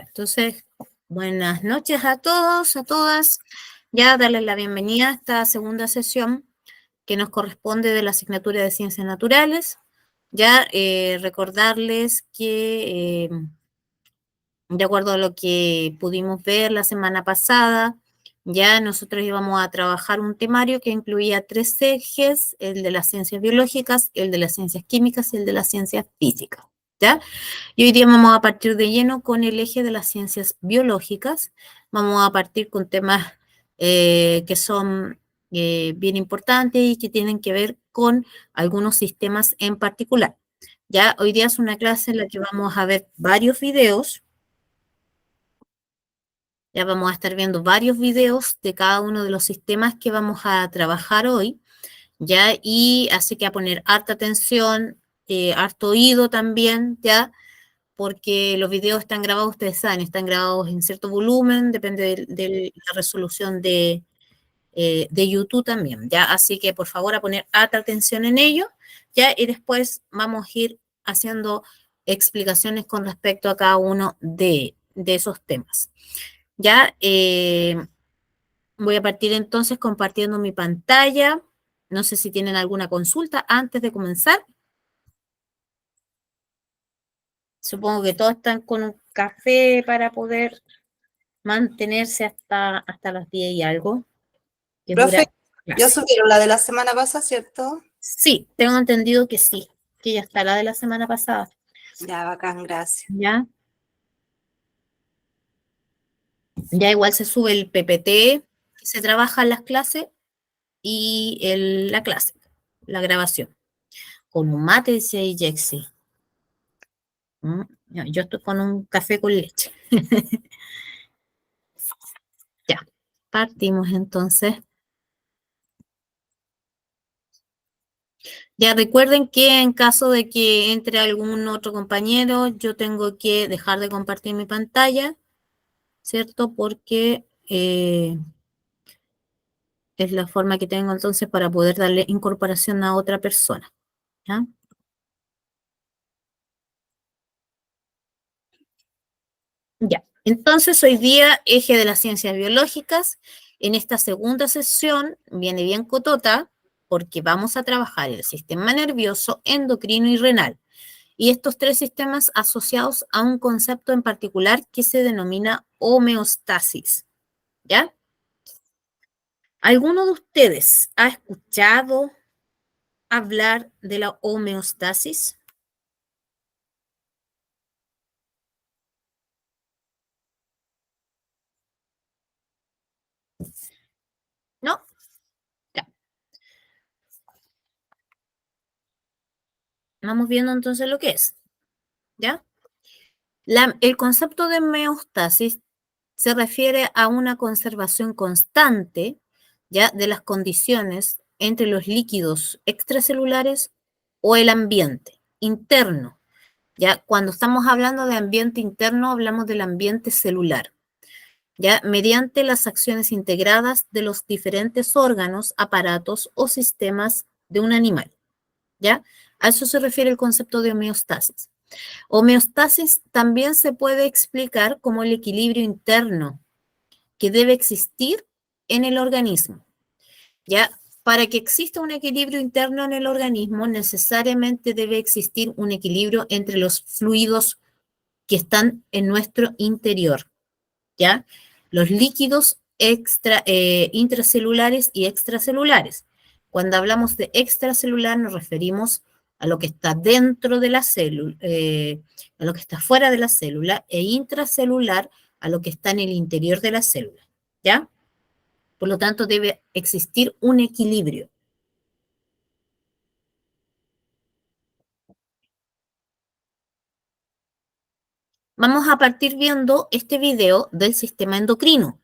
Entonces, buenas noches a todos, a todas. Ya darles la bienvenida a esta segunda sesión que nos corresponde de la asignatura de Ciencias Naturales. Ya recordarles que, de acuerdo a lo que pudimos ver la semana pasada, ya nosotros íbamos a trabajar un temario que incluía 3 ejes, el de las ciencias biológicas, el de las ciencias químicas y el de las ciencias físicas, ¿ya? Y hoy día vamos a partir de lleno con el eje de las ciencias biológicas. Vamos a partir con temas que son bien importantes y que tienen que ver con algunos sistemas en particular. Ya hoy día es una clase en la que vamos a ver varios videos. Ya vamos a estar viendo varios videos de cada uno de los sistemas que vamos a trabajar hoy. Ya, y así que a poner harta atención, harto oído también, ya, porque los videos están grabados, ustedes saben, están grabados en cierto volumen, depende de la resolución de YouTube también, ¿ya? Así que por favor a poner alta atención en ello, ¿ya? Y después vamos a ir haciendo explicaciones con respecto a cada uno de esos temas, ¿ya? Voy a partir entonces compartiendo mi pantalla. No sé si tienen alguna consulta antes de comenzar. Supongo que todos están con un café para poder mantenerse hasta las 10 y algo, que dura Profe, la ya clase. subieron la de la semana pasada, ¿cierto? Sí, tengo entendido que sí, que ya está la de la semana pasada. Ya, bacán, gracias. Ya, ya igual se sube el PPT, que se trabaja en las clases, y la clase, la grabación. Con un mate, dice Jexy. Yo estoy con un café con leche. Ya, partimos entonces. Ya recuerden que en caso de que entre algún otro compañero, yo tengo que dejar de compartir mi pantalla, ¿cierto? Porque es la forma que tengo entonces para poder darle incorporación a otra persona, ¿ya? Ya, entonces hoy día, eje de las ciencias biológicas. En esta segunda sesión viene bien cotota porque vamos a trabajar el sistema nervioso, endocrino y renal. Y estos 3 sistemas asociados a un concepto en particular que se denomina homeostasis, ¿ya? ¿Alguno de ustedes ha escuchado hablar de la homeostasis? ¿No? Ya. Vamos viendo entonces lo que es, ¿ya? El concepto de homeostasis se refiere a una conservación constante, ¿ya?, de las condiciones entre los líquidos extracelulares o el ambiente interno. ¿Ya? Cuando estamos hablando de ambiente interno, hablamos del ambiente celular, ¿ya? Mediante las acciones integradas de los diferentes órganos, aparatos o sistemas de un animal, ¿ya? A eso se refiere el concepto de homeostasis. Homeostasis también se puede explicar como el equilibrio interno que debe existir en el organismo, ¿ya? Para que exista un equilibrio interno en el organismo, necesariamente debe existir un equilibrio entre los fluidos que están en nuestro interior, ¿ya? Los líquidos intracelulares y extracelulares. Cuando hablamos de extracelular nos referimos a lo que está dentro de la célula, a lo que está fuera de la célula, e intracelular a lo que está en el interior de la célula, ¿ya? Por lo tanto, debe existir un equilibrio. Vamos a partir viendo este video del sistema endocrino.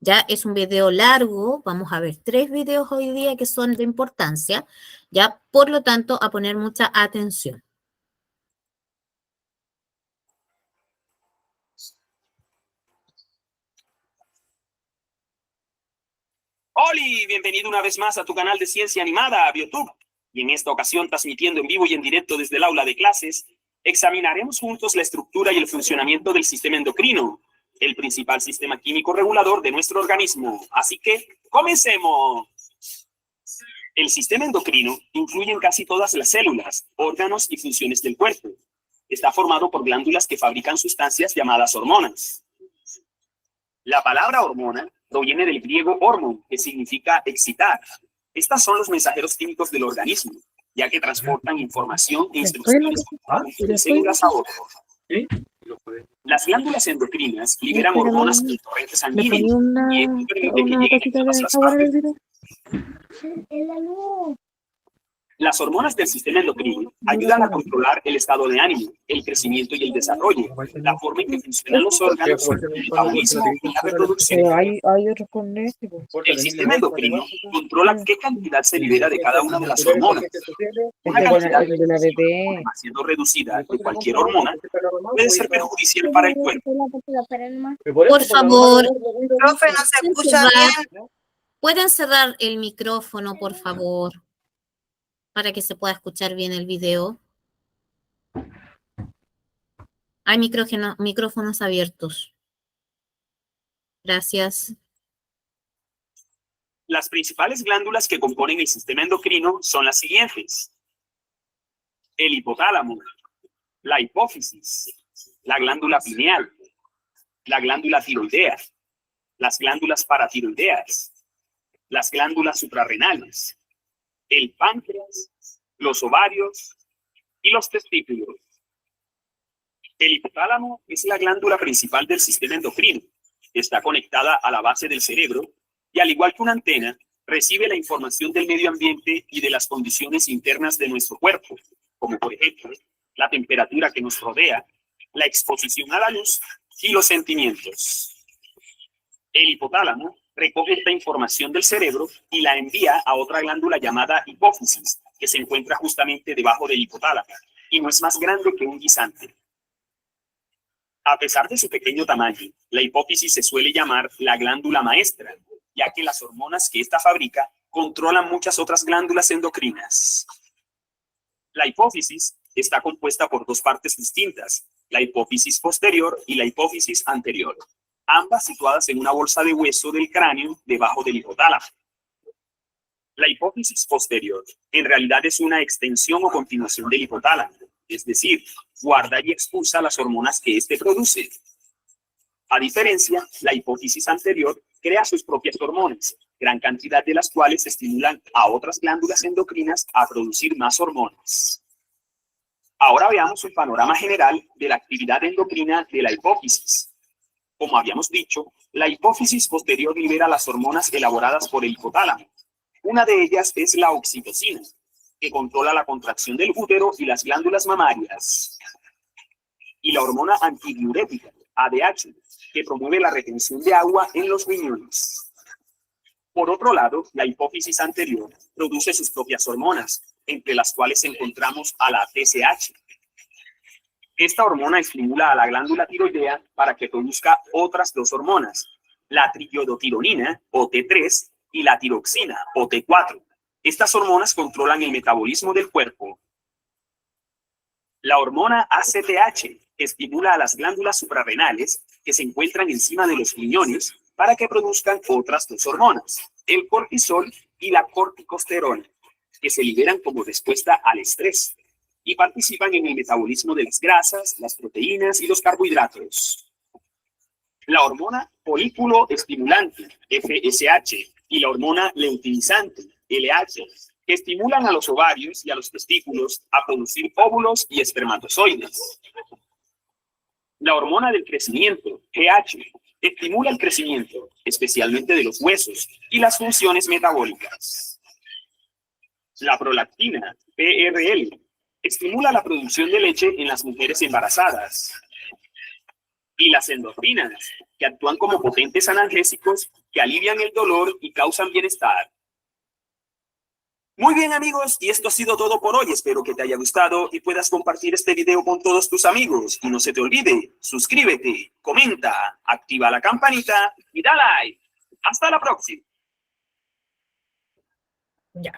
Ya es un video largo, vamos a ver 3 videos hoy día que son de importancia, ya, por lo tanto, a poner mucha atención. Oli, bienvenido una vez más a tu canal de Ciencia Animada, BioTube. Y en esta ocasión transmitiendo en vivo y en directo desde el aula de clases, Examinaremos juntos la estructura y el funcionamiento del sistema endocrino, el principal sistema químico regulador de nuestro organismo. Así que, comencemos. El sistema endocrino incluye en casi todas las células, órganos y funciones del cuerpo. Está formado por glándulas que fabrican sustancias llamadas hormonas. La palabra hormona proviene del griego hormon, que significa excitar. Estas son los mensajeros químicos del organismo, ya que transportan información e instrucciones de células a otras. Las glándulas endocrinas liberan hormonas en torrentes sanguíneos y esto permite que lleguen a todas las partes. Las hormonas del sistema endocrino ayudan a controlar el estado de ánimo, el crecimiento y el desarrollo, la forma en que funcionan los órganos, el metabolismo y la reproducción. El sistema endocrino controla qué cantidad se libera de cada una de las hormonas. Una cantidad demasiado reducida de cualquier hormona puede ser perjudicial para el cuerpo. Por favor, Profe, no se escucha bien. ¿pueden cerrar el micrófono, por favor? Para que se pueda escuchar bien el video. Hay micrófonos abiertos. Gracias. Las principales glándulas que componen el sistema endocrino son las siguientes: el hipotálamo, la hipófisis, la glándula pineal, la glándula tiroidea, las glándulas paratiroideas, las glándulas suprarrenales, el páncreas, los ovarios y los testículos. El hipotálamo es la glándula principal del sistema endocrino. Está conectada a la base del cerebro y, al igual que una antena, recibe la información del medio ambiente y de las condiciones internas de nuestro cuerpo, como por ejemplo la temperatura que nos rodea, la exposición a la luz y los sentimientos. El hipotálamo recoge esta información del cerebro y la envía a otra glándula llamada hipófisis, que se encuentra justamente debajo del hipotálamo y no es más grande que un guisante. A pesar de su pequeño tamaño, la hipófisis se suele llamar la glándula maestra, ya que las hormonas que ésta fabrica controlan muchas otras glándulas endocrinas. La hipófisis está compuesta por dos partes distintas, la hipófisis posterior y la hipófisis anterior, ambas situadas en una bolsa de hueso del cráneo debajo del hipotálamo. La hipófisis posterior en realidad es una extensión o continuación del hipotálamo, es decir, guarda y expulsa las hormonas que éste produce. A diferencia, la hipófisis anterior crea sus propias hormonas, gran cantidad de las cuales estimulan a otras glándulas endocrinas a producir más hormonas. Ahora veamos un panorama general de la actividad endocrina de la hipófisis. Como habíamos dicho, la hipófisis posterior libera las hormonas elaboradas por el hipotálamo. Una de ellas es la oxitocina, que controla la contracción del útero y las glándulas mamarias. Y la hormona antidiurética, ADH, que promueve la retención de agua en los riñones. Por otro lado, la hipófisis anterior produce sus propias hormonas, entre las cuales encontramos a la TSH. Esta hormona estimula a la glándula tiroidea para que produzca otras dos hormonas, la triiodotironina, o T3, y la tiroxina, o T4. Estas hormonas controlan el metabolismo del cuerpo. La hormona ACTH estimula a las glándulas suprarrenales que se encuentran encima de los riñones para que produzcan otras dos hormonas, el cortisol y la corticosterona, que se liberan como respuesta al estrés y participan en el metabolismo de las grasas, las proteínas y los carbohidratos. La hormona folículo estimulante, FSH, y la hormona leutinizante, LH, que estimulan a los ovarios y a los testículos a producir óvulos y espermatozoides. La hormona del crecimiento, GH, estimula el crecimiento, especialmente de los huesos, y las funciones metabólicas. La prolactina, PRL, estimula la producción de leche en las mujeres embarazadas. Y las endorfinas, que actúan como potentes analgésicos que alivian el dolor y causan bienestar. Muy bien, amigos, y esto ha sido todo por hoy. Espero que te haya gustado y puedas compartir este video con todos tus amigos. Y no se te olvide, suscríbete, comenta, activa la campanita y da like. Hasta la próxima. Ya.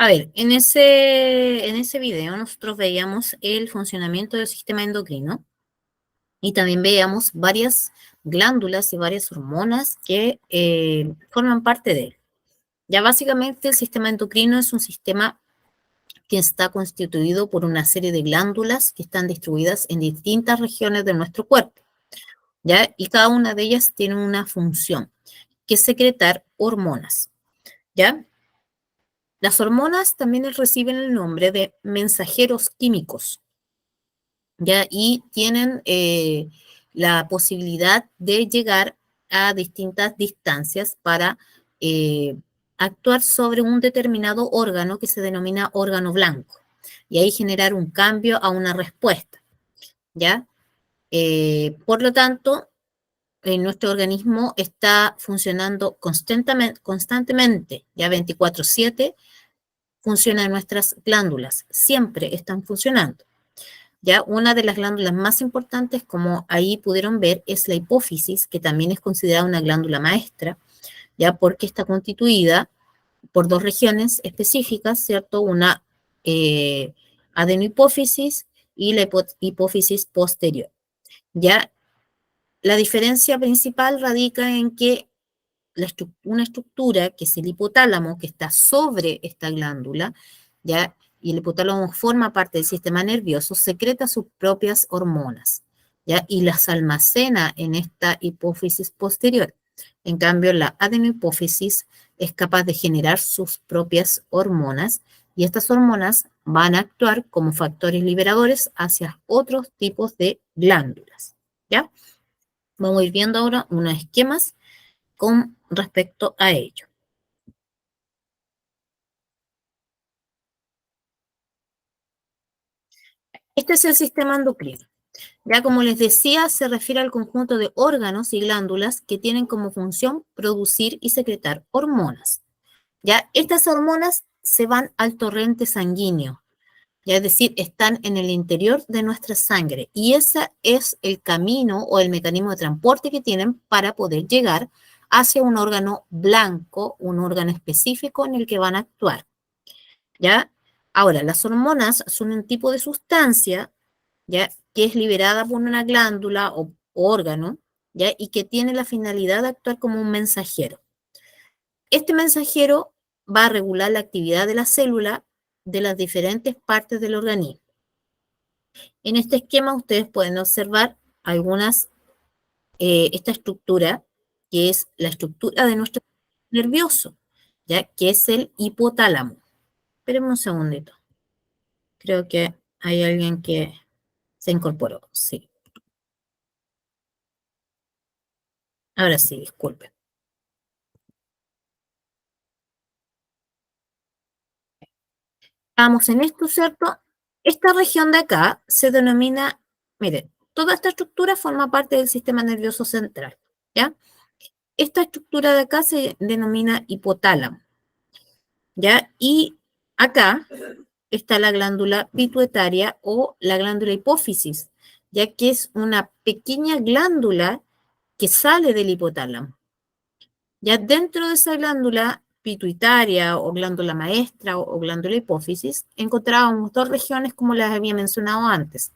A ver, en ese video nosotros veíamos el funcionamiento del sistema endocrino y también veíamos varias glándulas y varias hormonas que forman parte de él. Ya básicamente el sistema endocrino es un sistema que está constituido por una serie de glándulas que están distribuidas en distintas regiones de nuestro cuerpo, ¿ya? Y cada una de ellas tiene una función, que es secretar hormonas, ¿ya? Las hormonas también reciben el nombre de mensajeros químicos, ¿ya? Y tienen la posibilidad de llegar a distintas distancias para actuar sobre un determinado órgano que se denomina órgano blanco, y ahí generar un cambio a una respuesta, ¿ya? Por lo tanto, nuestro organismo está funcionando constantemente, ya 24/7, funcionan nuestras glándulas, siempre están funcionando. Ya una de las glándulas más importantes, como ahí pudieron ver, es la hipófisis, que también es considerada una glándula maestra, ya porque está constituida por dos regiones específicas, ¿cierto? Una adenohipófisis y la hipófisis posterior. Ya la diferencia principal radica en que una estructura que es el hipotálamo, que está sobre esta glándula, ¿ya? Y el hipotálamo forma parte del sistema nervioso, secreta sus propias hormonas, ¿ya? Y las almacena en esta hipófisis posterior. En cambio, la adenohipófisis es capaz de generar sus propias hormonas y estas hormonas van a actuar como factores liberadores hacia otros tipos de glándulas, ¿ya? Vamos a ir viendo ahora unos esquemas con respecto a ello. Este es el sistema endocrino. Ya como les decía, se refiere al conjunto de órganos y glándulas que tienen como función producir y secretar hormonas. Ya estas hormonas se van al torrente sanguíneo, ya es decir, están en el interior de nuestra sangre y ese es el camino o el mecanismo de transporte que tienen para poder llegar hacia un órgano blanco, un órgano específico en el que van a actuar. ¿Ya? Ahora, las hormonas son un tipo de sustancia, ¿ya? Que es liberada por una glándula o órgano, ¿ya? Y que tiene la finalidad de actuar como un mensajero. Este mensajero va a regular la actividad de la célula de las diferentes partes del organismo. En este esquema ustedes pueden observar esta estructura, que es la estructura de nuestro sistema nervioso, ¿ya? Que es el hipotálamo. Espérenme un segundito. Creo que hay alguien que se incorporó, sí. Ahora sí, disculpe. Vamos en esto, ¿cierto? Esta región de acá se denomina, miren, toda esta estructura forma parte del sistema nervioso central, ¿ya? Esta estructura de acá se denomina hipotálamo, ¿ya? Y acá está la glándula pituitaria o la glándula hipófisis, ya que es una pequeña glándula que sale del hipotálamo. Ya dentro de esa glándula pituitaria o glándula maestra o glándula hipófisis, encontrábamos dos regiones como las había mencionado antes.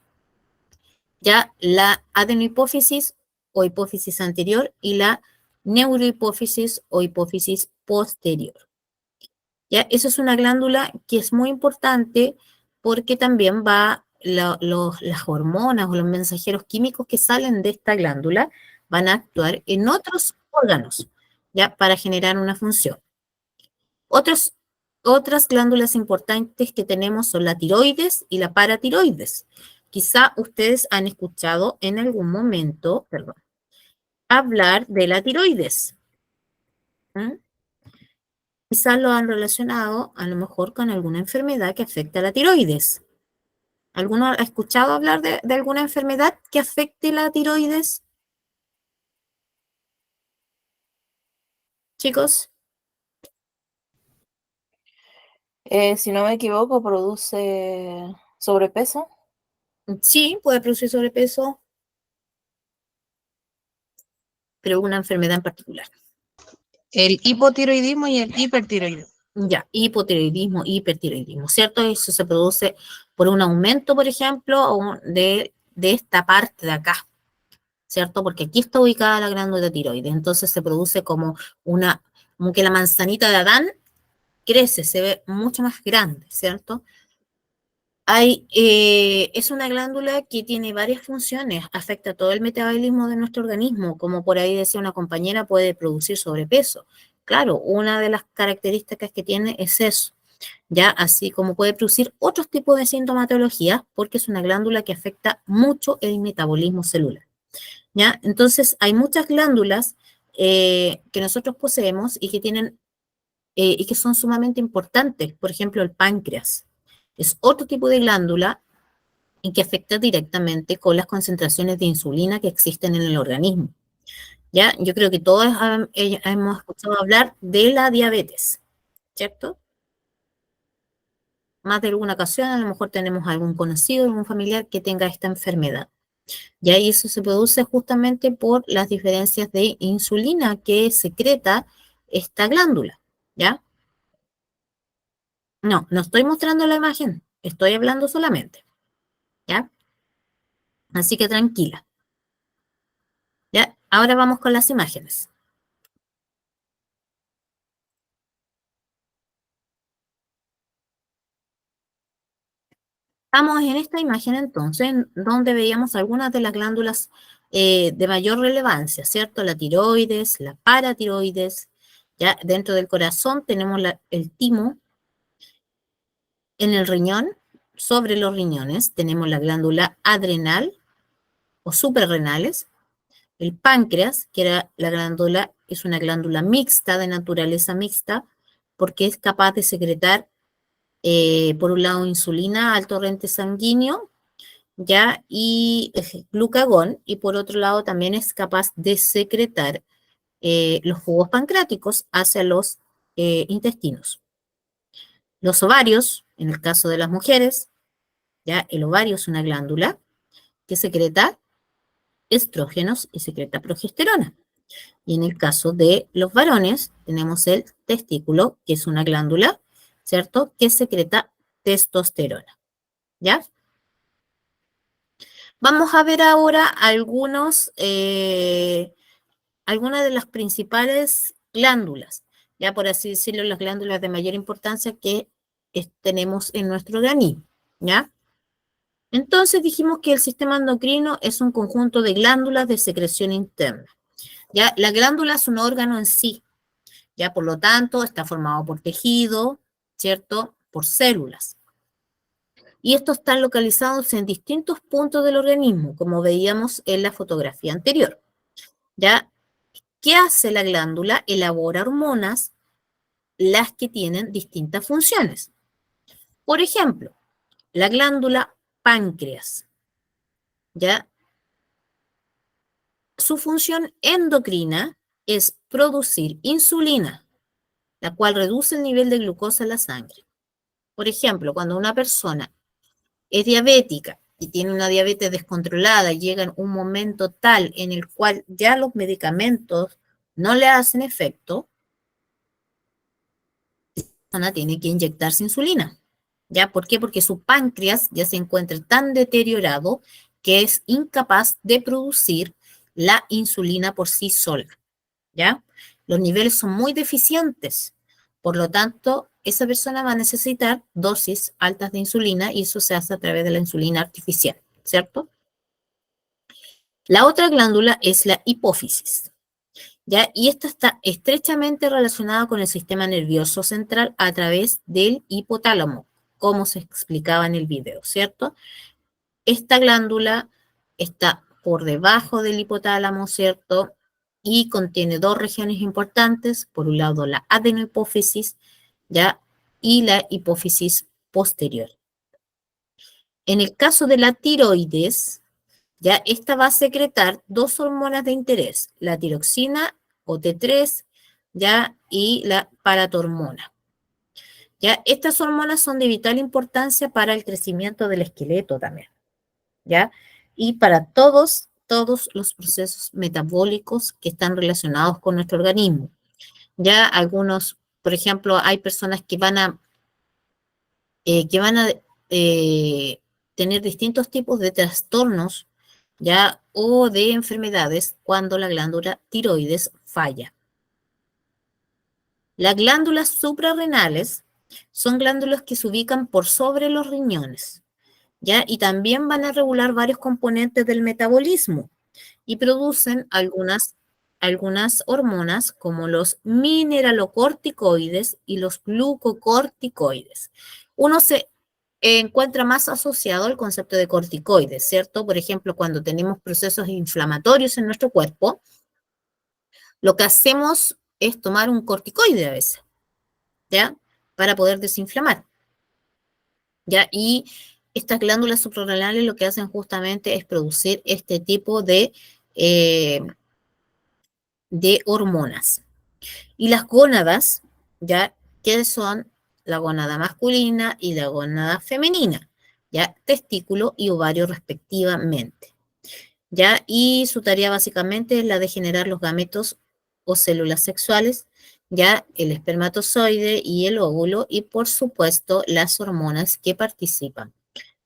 Ya la adenohipófisis o hipófisis anterior y la neurohipófisis o hipófisis posterior. Ya, eso es una glándula que es muy importante porque también las hormonas o los mensajeros químicos que salen de esta glándula van a actuar en otros órganos, ya, para generar una función. Otras glándulas importantes que tenemos son la tiroides y la paratiroides. Quizá ustedes han escuchado en algún momento, hablar de la tiroides. Quizás lo han relacionado a lo mejor con alguna enfermedad que afecta a la tiroides. ¿Alguno ha escuchado hablar de alguna enfermedad que afecte la tiroides? Chicos, Si no me equivoco, produce sobrepeso. sí, puede producir sobrepeso, pero una enfermedad en particular. El hipotiroidismo y el hipertiroidismo. Ya, hipotiroidismo, hipertiroidismo, ¿cierto? Eso se produce por un aumento, por ejemplo, de esta parte de acá, ¿cierto? Porque aquí está ubicada la glándula tiroides, entonces se produce como que la manzanita de Adán crece, se ve mucho más grande, ¿cierto? Es una glándula que tiene varias funciones, afecta todo el metabolismo de nuestro organismo, como por ahí decía una compañera, puede producir sobrepeso. Claro, una de las características que tiene es eso, ya así como puede producir otros tipos de sintomatología, porque es una glándula que afecta mucho el metabolismo celular, ¿ya? Entonces, hay muchas glándulas que nosotros poseemos y que son sumamente importantes, por ejemplo, el páncreas. Es otro tipo de glándula y que afecta directamente con las concentraciones de insulina que existen en el organismo. ¿Ya? Yo creo que todos hemos escuchado hablar de la diabetes, ¿cierto? Más de alguna ocasión, a lo mejor tenemos algún conocido, algún familiar que tenga esta enfermedad. ¿Ya? Y eso se produce justamente por las diferencias de insulina que secreta esta glándula, ¿ya? No, no estoy mostrando la imagen, estoy hablando solamente, ¿ya? Así que tranquila, ¿ya? Ahora vamos con las imágenes. Estamos en esta imagen entonces, donde veíamos algunas de las glándulas de mayor relevancia, ¿cierto? La tiroides, la paratiroides, ya dentro del corazón tenemos el timo, en el riñón, sobre los riñones, tenemos la glándula adrenal o suprarrenales, el páncreas, que era la glándula, es una glándula mixta, de naturaleza mixta, porque es capaz de secretar, por un lado, insulina al torrente sanguíneo, ¿ya? Y glucagón, y por otro lado también es capaz de secretar los jugos pancreáticos hacia los intestinos. Los ovarios, en el caso de las mujeres, ¿ya? El ovario es una glándula que secreta estrógenos y secreta progesterona. Y en el caso de los varones, tenemos el testículo, que es una glándula, ¿cierto? Que secreta testosterona, ¿ya? Vamos a ver ahora algunas de las principales glándulas, ya por así decirlo, las glándulas de mayor importancia que tenemos en nuestro organismo, ¿ya? Entonces dijimos que el sistema endocrino es un conjunto de glándulas de secreción interna, ¿ya? La glándula es un órgano en sí, ya por lo tanto está formado por tejido, ¿cierto? Por células. Y estos están localizados en distintos puntos del organismo, como veíamos en la fotografía anterior, ¿ya? ¿Qué hace la glándula? Elabora hormonas, las que tienen distintas funciones. Por ejemplo, la glándula páncreas, ¿ya? Su función endocrina es producir insulina, la cual reduce el nivel de glucosa en la sangre. Por ejemplo, cuando una persona es diabética y tiene una diabetes descontrolada, llega en un momento tal en el cual ya los medicamentos no le hacen efecto, la persona tiene que inyectarse insulina. ¿Ya? ¿Por qué? Porque su páncreas ya se encuentra tan deteriorado que es incapaz de producir la insulina por sí sola. ¿Ya? Los niveles son muy deficientes. Por lo tanto, esa persona va a necesitar dosis altas de insulina y eso se hace a través de la insulina artificial, ¿cierto? La otra glándula es la hipófisis, ¿ya? Y esta está estrechamente relacionada con el sistema nervioso central a través del hipotálamo, como se explicaba en el video, ¿cierto? Esta glándula está por debajo del hipotálamo, ¿cierto? Y contiene dos regiones importantes, por un lado la adenohipófisis, ¿ya? Y la hipófisis posterior. En el caso de la tiroides, ya esta va a secretar dos hormonas de interés, la tiroxina o T3, ya, y la paratormona. Ya, estas hormonas son de vital importancia para el crecimiento del esqueleto también, ¿ya? Y para todos los procesos metabólicos que están relacionados con nuestro organismo. Ya algunos por ejemplo, hay personas que van a tener distintos tipos de trastornos, ¿ya? O de enfermedades cuando la glándula tiroides falla. Las glándulas suprarrenales son glándulas que se ubican por sobre los riñones, ¿ya? Y también van a regular varios componentes del metabolismo y producen algunas hormonas como los mineralocorticoides y los glucocorticoides. Uno se encuentra más asociado al concepto de corticoides, ¿cierto? Por ejemplo, cuando tenemos procesos inflamatorios en nuestro cuerpo, lo que hacemos es tomar un corticoide a veces, ¿ya? Para poder desinflamar, ¿ya? Y estas glándulas suprarrenales lo que hacen justamente es producir este tipo de hormonas. Y las gónadas, ¿ya? Que son la gónada masculina y la gónada femenina, ¿ya? Testículo y ovario respectivamente, ¿ya? Y su tarea básicamente es la de generar los gametos o células sexuales, ¿ya? El espermatozoide y el óvulo y, por supuesto, las hormonas que participan,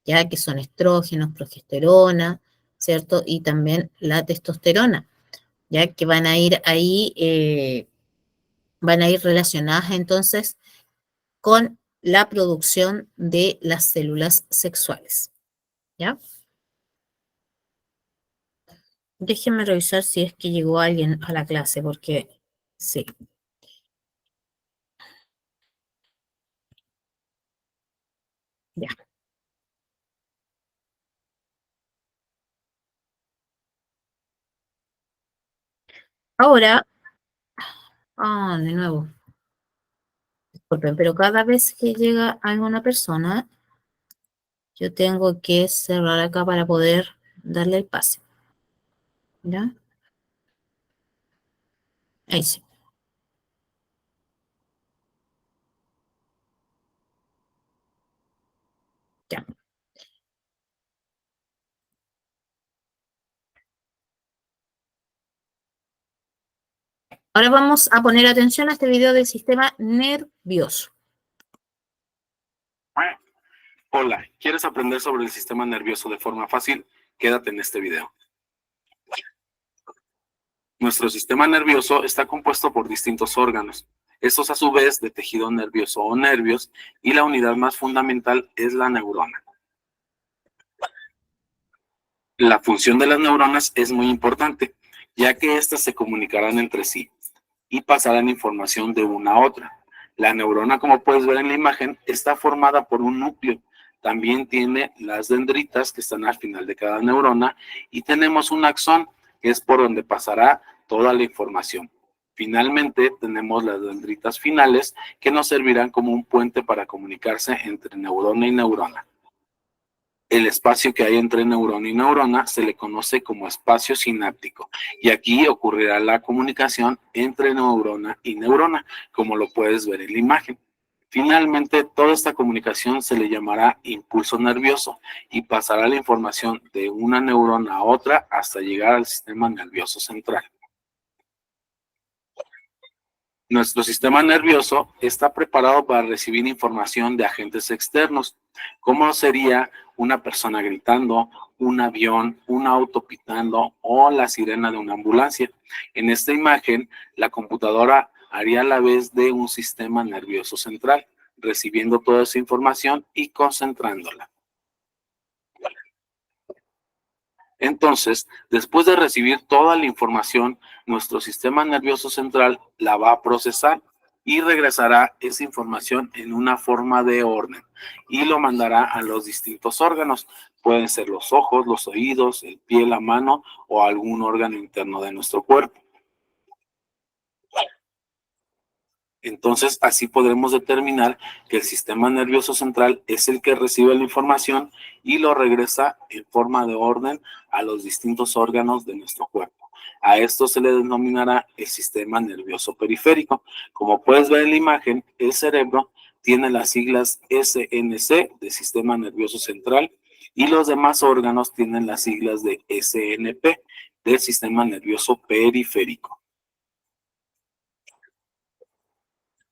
¿ya? Que son estrógenos, progesterona, ¿cierto? Y también la testosterona, ¿ya? Que van a ir ahí, van a ir relacionadas entonces con la producción de las células sexuales, ¿ya? Déjenme revisar si es que llegó alguien a la clase, porque sí. Ya. Ahora, de nuevo, disculpen, pero cada vez que llega alguna persona, yo tengo que cerrar acá para poder darle el pase, ¿ya? Ahí sí, ya. Ahora vamos a poner atención a este video del sistema nervioso. Hola, ¿quieres aprender sobre el sistema nervioso de forma fácil? Quédate en este video. Nuestro sistema nervioso está compuesto por distintos órganos, estos a su vez de tejido nervioso o nervios, y la unidad más fundamental es la neurona. La función de las neuronas es muy importante, ya que éstas se comunicarán entre sí y pasarán información de una a otra. La neurona, como puedes ver en la imagen, está formada por un núcleo. También tiene las dendritas que están al final de cada neurona y tenemos un axón, que es por donde pasará toda la información. Finalmente, tenemos las dendritas finales que nos servirán como un puente para comunicarse entre neurona y neurona. El espacio que hay entre neurona y neurona se le conoce como espacio sináptico y aquí ocurrirá la comunicación entre neurona y neurona, como lo puedes ver en la imagen. Finalmente, toda esta comunicación se le llamará impulso nervioso y pasará la información de una neurona a otra hasta llegar al sistema nervioso central. Nuestro sistema nervioso está preparado para recibir información de agentes externos, como sería una persona gritando, un avión, un auto pitando o la sirena de una ambulancia. En esta imagen, la computadora haría la vez de un sistema nervioso central, recibiendo toda esa información y concentrándola. Entonces, después de recibir toda la información, nuestro sistema nervioso central la va a procesar y regresará esa información en una forma de orden y lo mandará a los distintos órganos. Pueden ser los ojos, los oídos, el pie, la mano o algún órgano interno de nuestro cuerpo. Entonces, así podremos determinar que el sistema nervioso central es el que recibe la información y lo regresa en forma de orden a los distintos órganos de nuestro cuerpo. A esto se le denominará el sistema nervioso periférico. Como puedes ver en la imagen, el cerebro tiene las siglas SNC de sistema nervioso central y los demás órganos tienen las siglas de SNP del sistema nervioso periférico.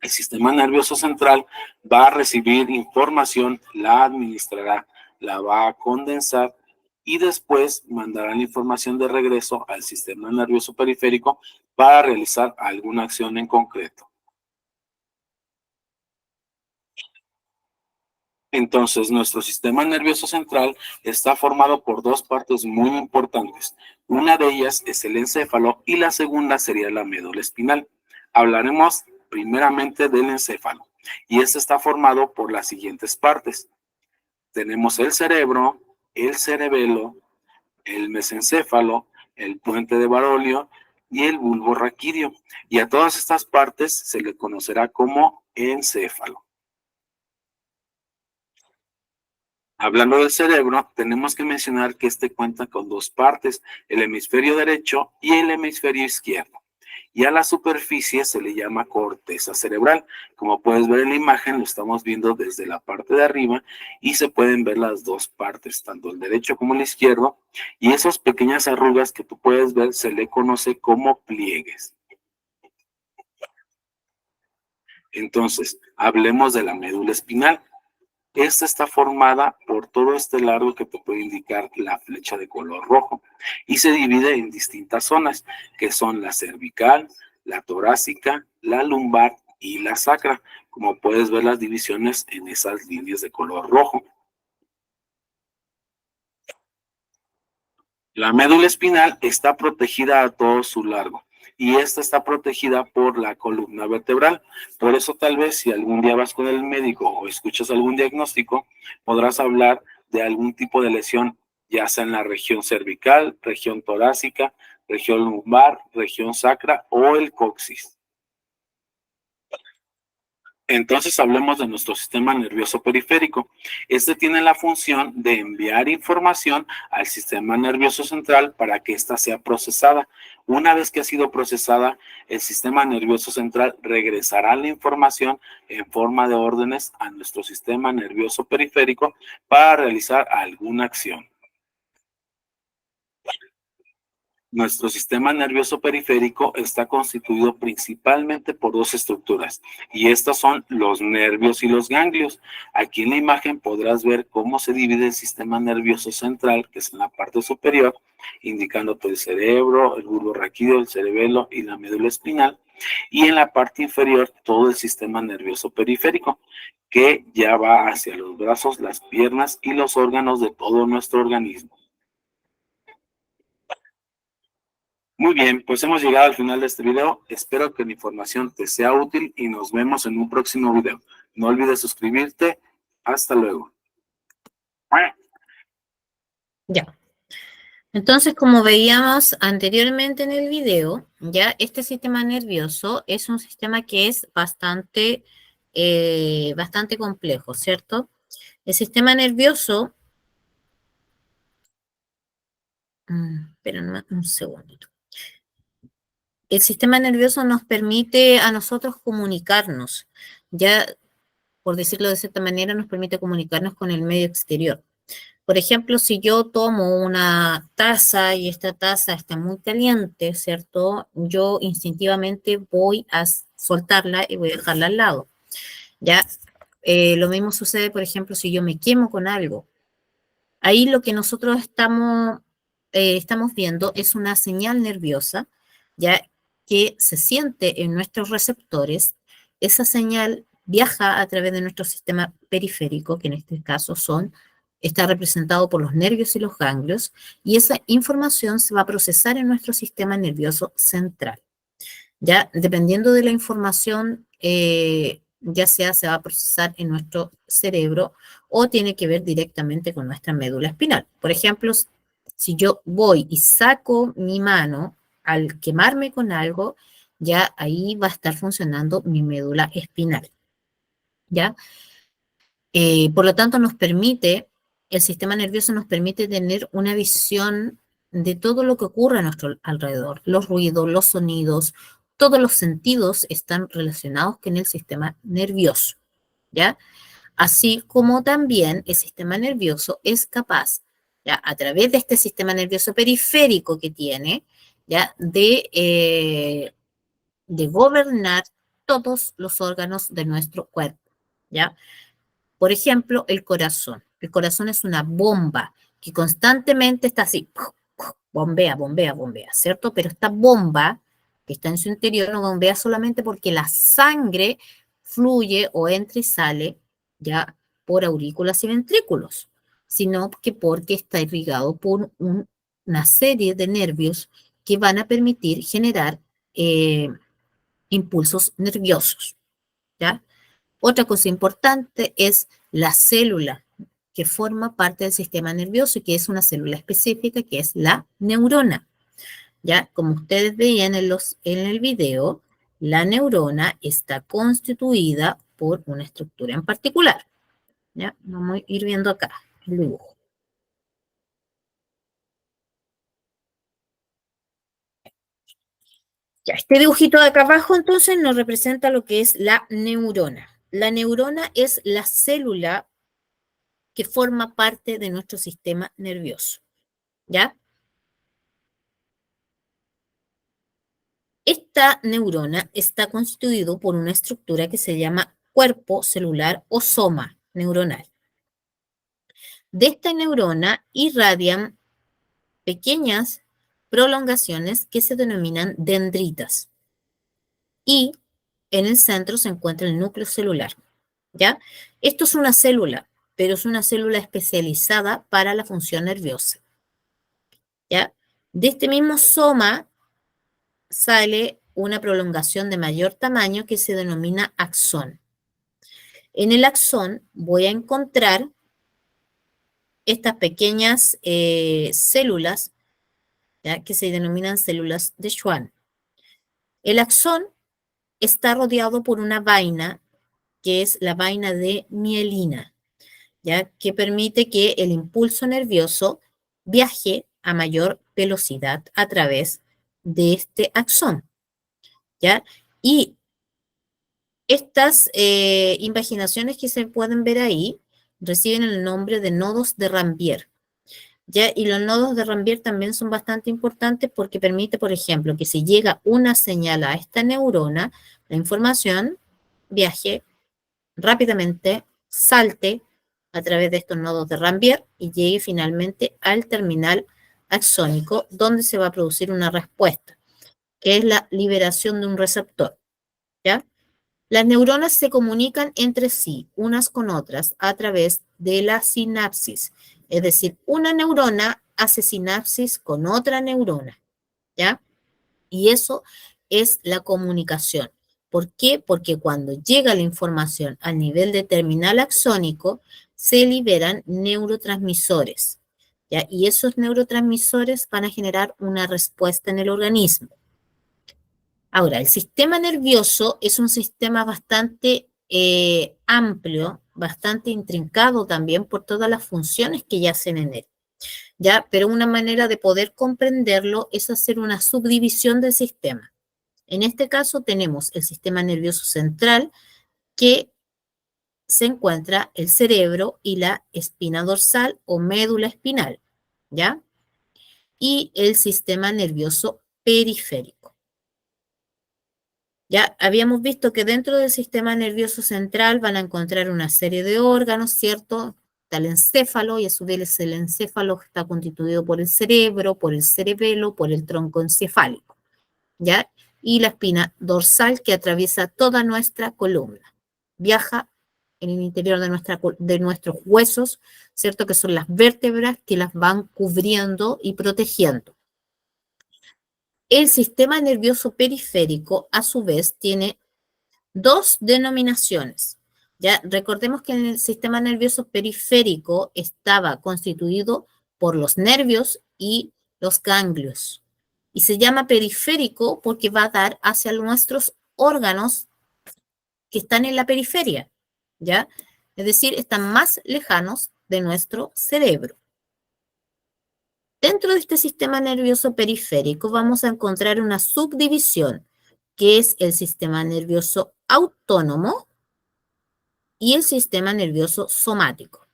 El sistema nervioso central va a recibir información, la administrará, la va a condensar y después mandará la información de regreso al sistema nervioso periférico para realizar alguna acción en concreto. Entonces, nuestro sistema nervioso central está formado por dos partes muy importantes. Una de ellas es el encéfalo y la segunda sería la médula espinal. Hablaremos primeramente del encéfalo y este está formado por las siguientes partes. Tenemos el cerebro, el cerebelo, el mesencéfalo, el puente de Barolio y el bulbo raquídeo. Y a todas estas partes se le conocerá como encéfalo. Hablando del cerebro, tenemos que mencionar que este cuenta con dos partes, el hemisferio derecho y el hemisferio izquierdo. Y a la superficie se le llama corteza cerebral. Como puedes ver en la imagen, lo estamos viendo desde la parte de arriba y se pueden ver las dos partes, tanto el derecho como el izquierdo. Y esas pequeñas arrugas que tú puedes ver se le conoce como pliegues. Entonces, hablemos de la médula espinal. Esta está formada por todo este largo que te puede indicar la flecha de color rojo y se divide en distintas zonas que son la cervical, la torácica, la lumbar y la sacra. Como puedes ver las divisiones en esas líneas de color rojo. La médula espinal está protegida a todo su largo y esta está protegida por la columna vertebral. Por eso tal vez si algún día vas con el médico o escuchas algún diagnóstico, podrás hablar de algún tipo de lesión, ya sea en la región cervical, región torácica, región lumbar, región sacra o el coxis. Entonces hablemos de nuestro sistema nervioso periférico. Este tiene la función de enviar información al sistema nervioso central para que ésta sea procesada. Una vez que ha sido procesada, el sistema nervioso central regresará la información en forma de órdenes a nuestro sistema nervioso periférico para realizar alguna acción. Nuestro sistema nervioso periférico está constituido principalmente por dos estructuras y estas son los nervios y los ganglios. Aquí en la imagen podrás ver cómo se divide el sistema nervioso central, que es en la parte superior, indicándote el cerebro, el bulbo raquídeo, el cerebelo y la médula espinal, y en la parte inferior todo el sistema nervioso periférico, que ya va hacia los brazos, las piernas y los órganos de todo nuestro organismo. Muy bien, pues hemos llegado al final de este video. Espero que la información te sea útil y nos vemos en un próximo video. No olvides suscribirte. Hasta luego. Ya. Entonces, como veíamos anteriormente en el video, ya este sistema nervioso es un sistema que es bastante complejo, ¿cierto? El sistema nervioso, esperen un segundito. El sistema nervioso nos permite a nosotros comunicarnos, ya por decirlo de cierta manera, nos permite comunicarnos con el medio exterior. Por ejemplo, si yo tomo una taza y esta taza está muy caliente, ¿cierto? Yo instintivamente voy a soltarla y voy a dejarla al lado. ¿Ya? Lo mismo sucede, por ejemplo, si yo me quemo con algo. Ahí lo que nosotros estamos viendo es una señal nerviosa, ya que se siente en nuestros receptores. Esa señal viaja a través de nuestro sistema periférico, que en este caso está representado por los nervios y los ganglios, y esa información se va a procesar en nuestro sistema nervioso central. Ya, dependiendo de la información, ya sea se va a procesar en nuestro cerebro o tiene que ver directamente con nuestra médula espinal. Por ejemplo, si yo voy y saco mi mano al quemarme con algo, ya ahí va a estar funcionando mi médula espinal. ¿Ya? Por lo tanto, el sistema nervioso nos permite tener una visión de todo lo que ocurre a nuestro alrededor, los ruidos, los sonidos, todos los sentidos están relacionados con el sistema nervioso, ¿ya? Así como también el sistema nervioso es capaz, ¿ya? A través de este sistema nervioso periférico que tiene, ¿ya? De gobernar todos los órganos de nuestro cuerpo, ¿ya? Por ejemplo, el corazón. El corazón es una bomba que constantemente está así, bombea, bombea, bombea, ¿cierto? Pero esta bomba que está en su interior no bombea solamente porque la sangre fluye o entra y sale ya por aurículas y ventrículos, sino que porque está irrigado por una serie de nervios que van a permitir generar impulsos nerviosos, ¿ya? Otra cosa importante es la célula que forma parte del sistema nervioso y que es una célula específica que es la neurona. Ya, como ustedes veían en el video, la neurona está constituida por una estructura en particular. Ya, vamos a ir viendo acá el dibujo. Ya, este dibujito de acá abajo entonces nos representa lo que es la neurona. La neurona es la célula que forma parte de nuestro sistema nervioso, ¿ya? Esta neurona está constituido por una estructura que se llama cuerpo celular o soma neuronal. De esta neurona irradian pequeñas prolongaciones que se denominan dendritas. Y en el centro se encuentra el núcleo celular, ¿ya? Esto es una célula, pero es una célula especializada para la función nerviosa, ¿ya? De este mismo soma sale una prolongación de mayor tamaño que se denomina axón. En el axón voy a encontrar estas pequeñas células, ¿ya?, que se denominan células de Schwann. El axón está rodeado por una vaina, que es la vaina de mielina, ¿ya?, que permite que el impulso nervioso viaje a mayor velocidad a través de este axón, ¿ya? Y estas invaginaciones que se pueden ver ahí reciben el nombre de nodos de Ranvier, ¿ya? Y los nodos de Ranvier también son bastante importantes porque permite, por ejemplo, que si llega una señal a esta neurona, la información viaje rápidamente, salte a través de estos nodos de Ranvier y llegue finalmente al terminal axónico, donde se va a producir una respuesta, que es la liberación de un receptor, ¿ya? Las neuronas se comunican entre sí, unas con otras, a través de la sinapsis. Es decir, una neurona hace sinapsis con otra neurona, ¿ya? Y eso es la comunicación. ¿Por qué? Porque cuando llega la información al nivel de terminal axónico, se liberan neurotransmisores, ¿ya? Y esos neurotransmisores van a generar una respuesta en el organismo. Ahora, el sistema nervioso es un sistema bastante amplio, bastante intrincado también por todas las funciones que yacen en él, ¿ya? Pero una manera de poder comprenderlo es hacer una subdivisión del sistema. En este caso tenemos el sistema nervioso central, que se encuentra el cerebro y la espina dorsal o médula espinal, ¿ya? Y el sistema nervioso periférico. Ya habíamos visto que dentro del sistema nervioso central van a encontrar una serie de órganos, ¿cierto? Está el encéfalo, y a su vez el encéfalo está constituido por el cerebro, por el cerebelo, por el tronco encefálico, ¿ya? Y la espina dorsal que atraviesa toda nuestra columna. Viaja en el interior de nuestros huesos, ¿cierto? Que son las vértebras que las van cubriendo y protegiendo. El sistema nervioso periférico, a su vez, tiene dos denominaciones. Ya recordemos que en el sistema nervioso periférico estaba constituido por los nervios y los ganglios. Y se llama periférico porque va a dar hacia nuestros órganos que están en la periferia, ¿ya? Es decir, están más lejanos de nuestro cerebro. Dentro de este sistema nervioso periférico vamos a encontrar una subdivisión, que es el sistema nervioso autónomo y el sistema nervioso somático.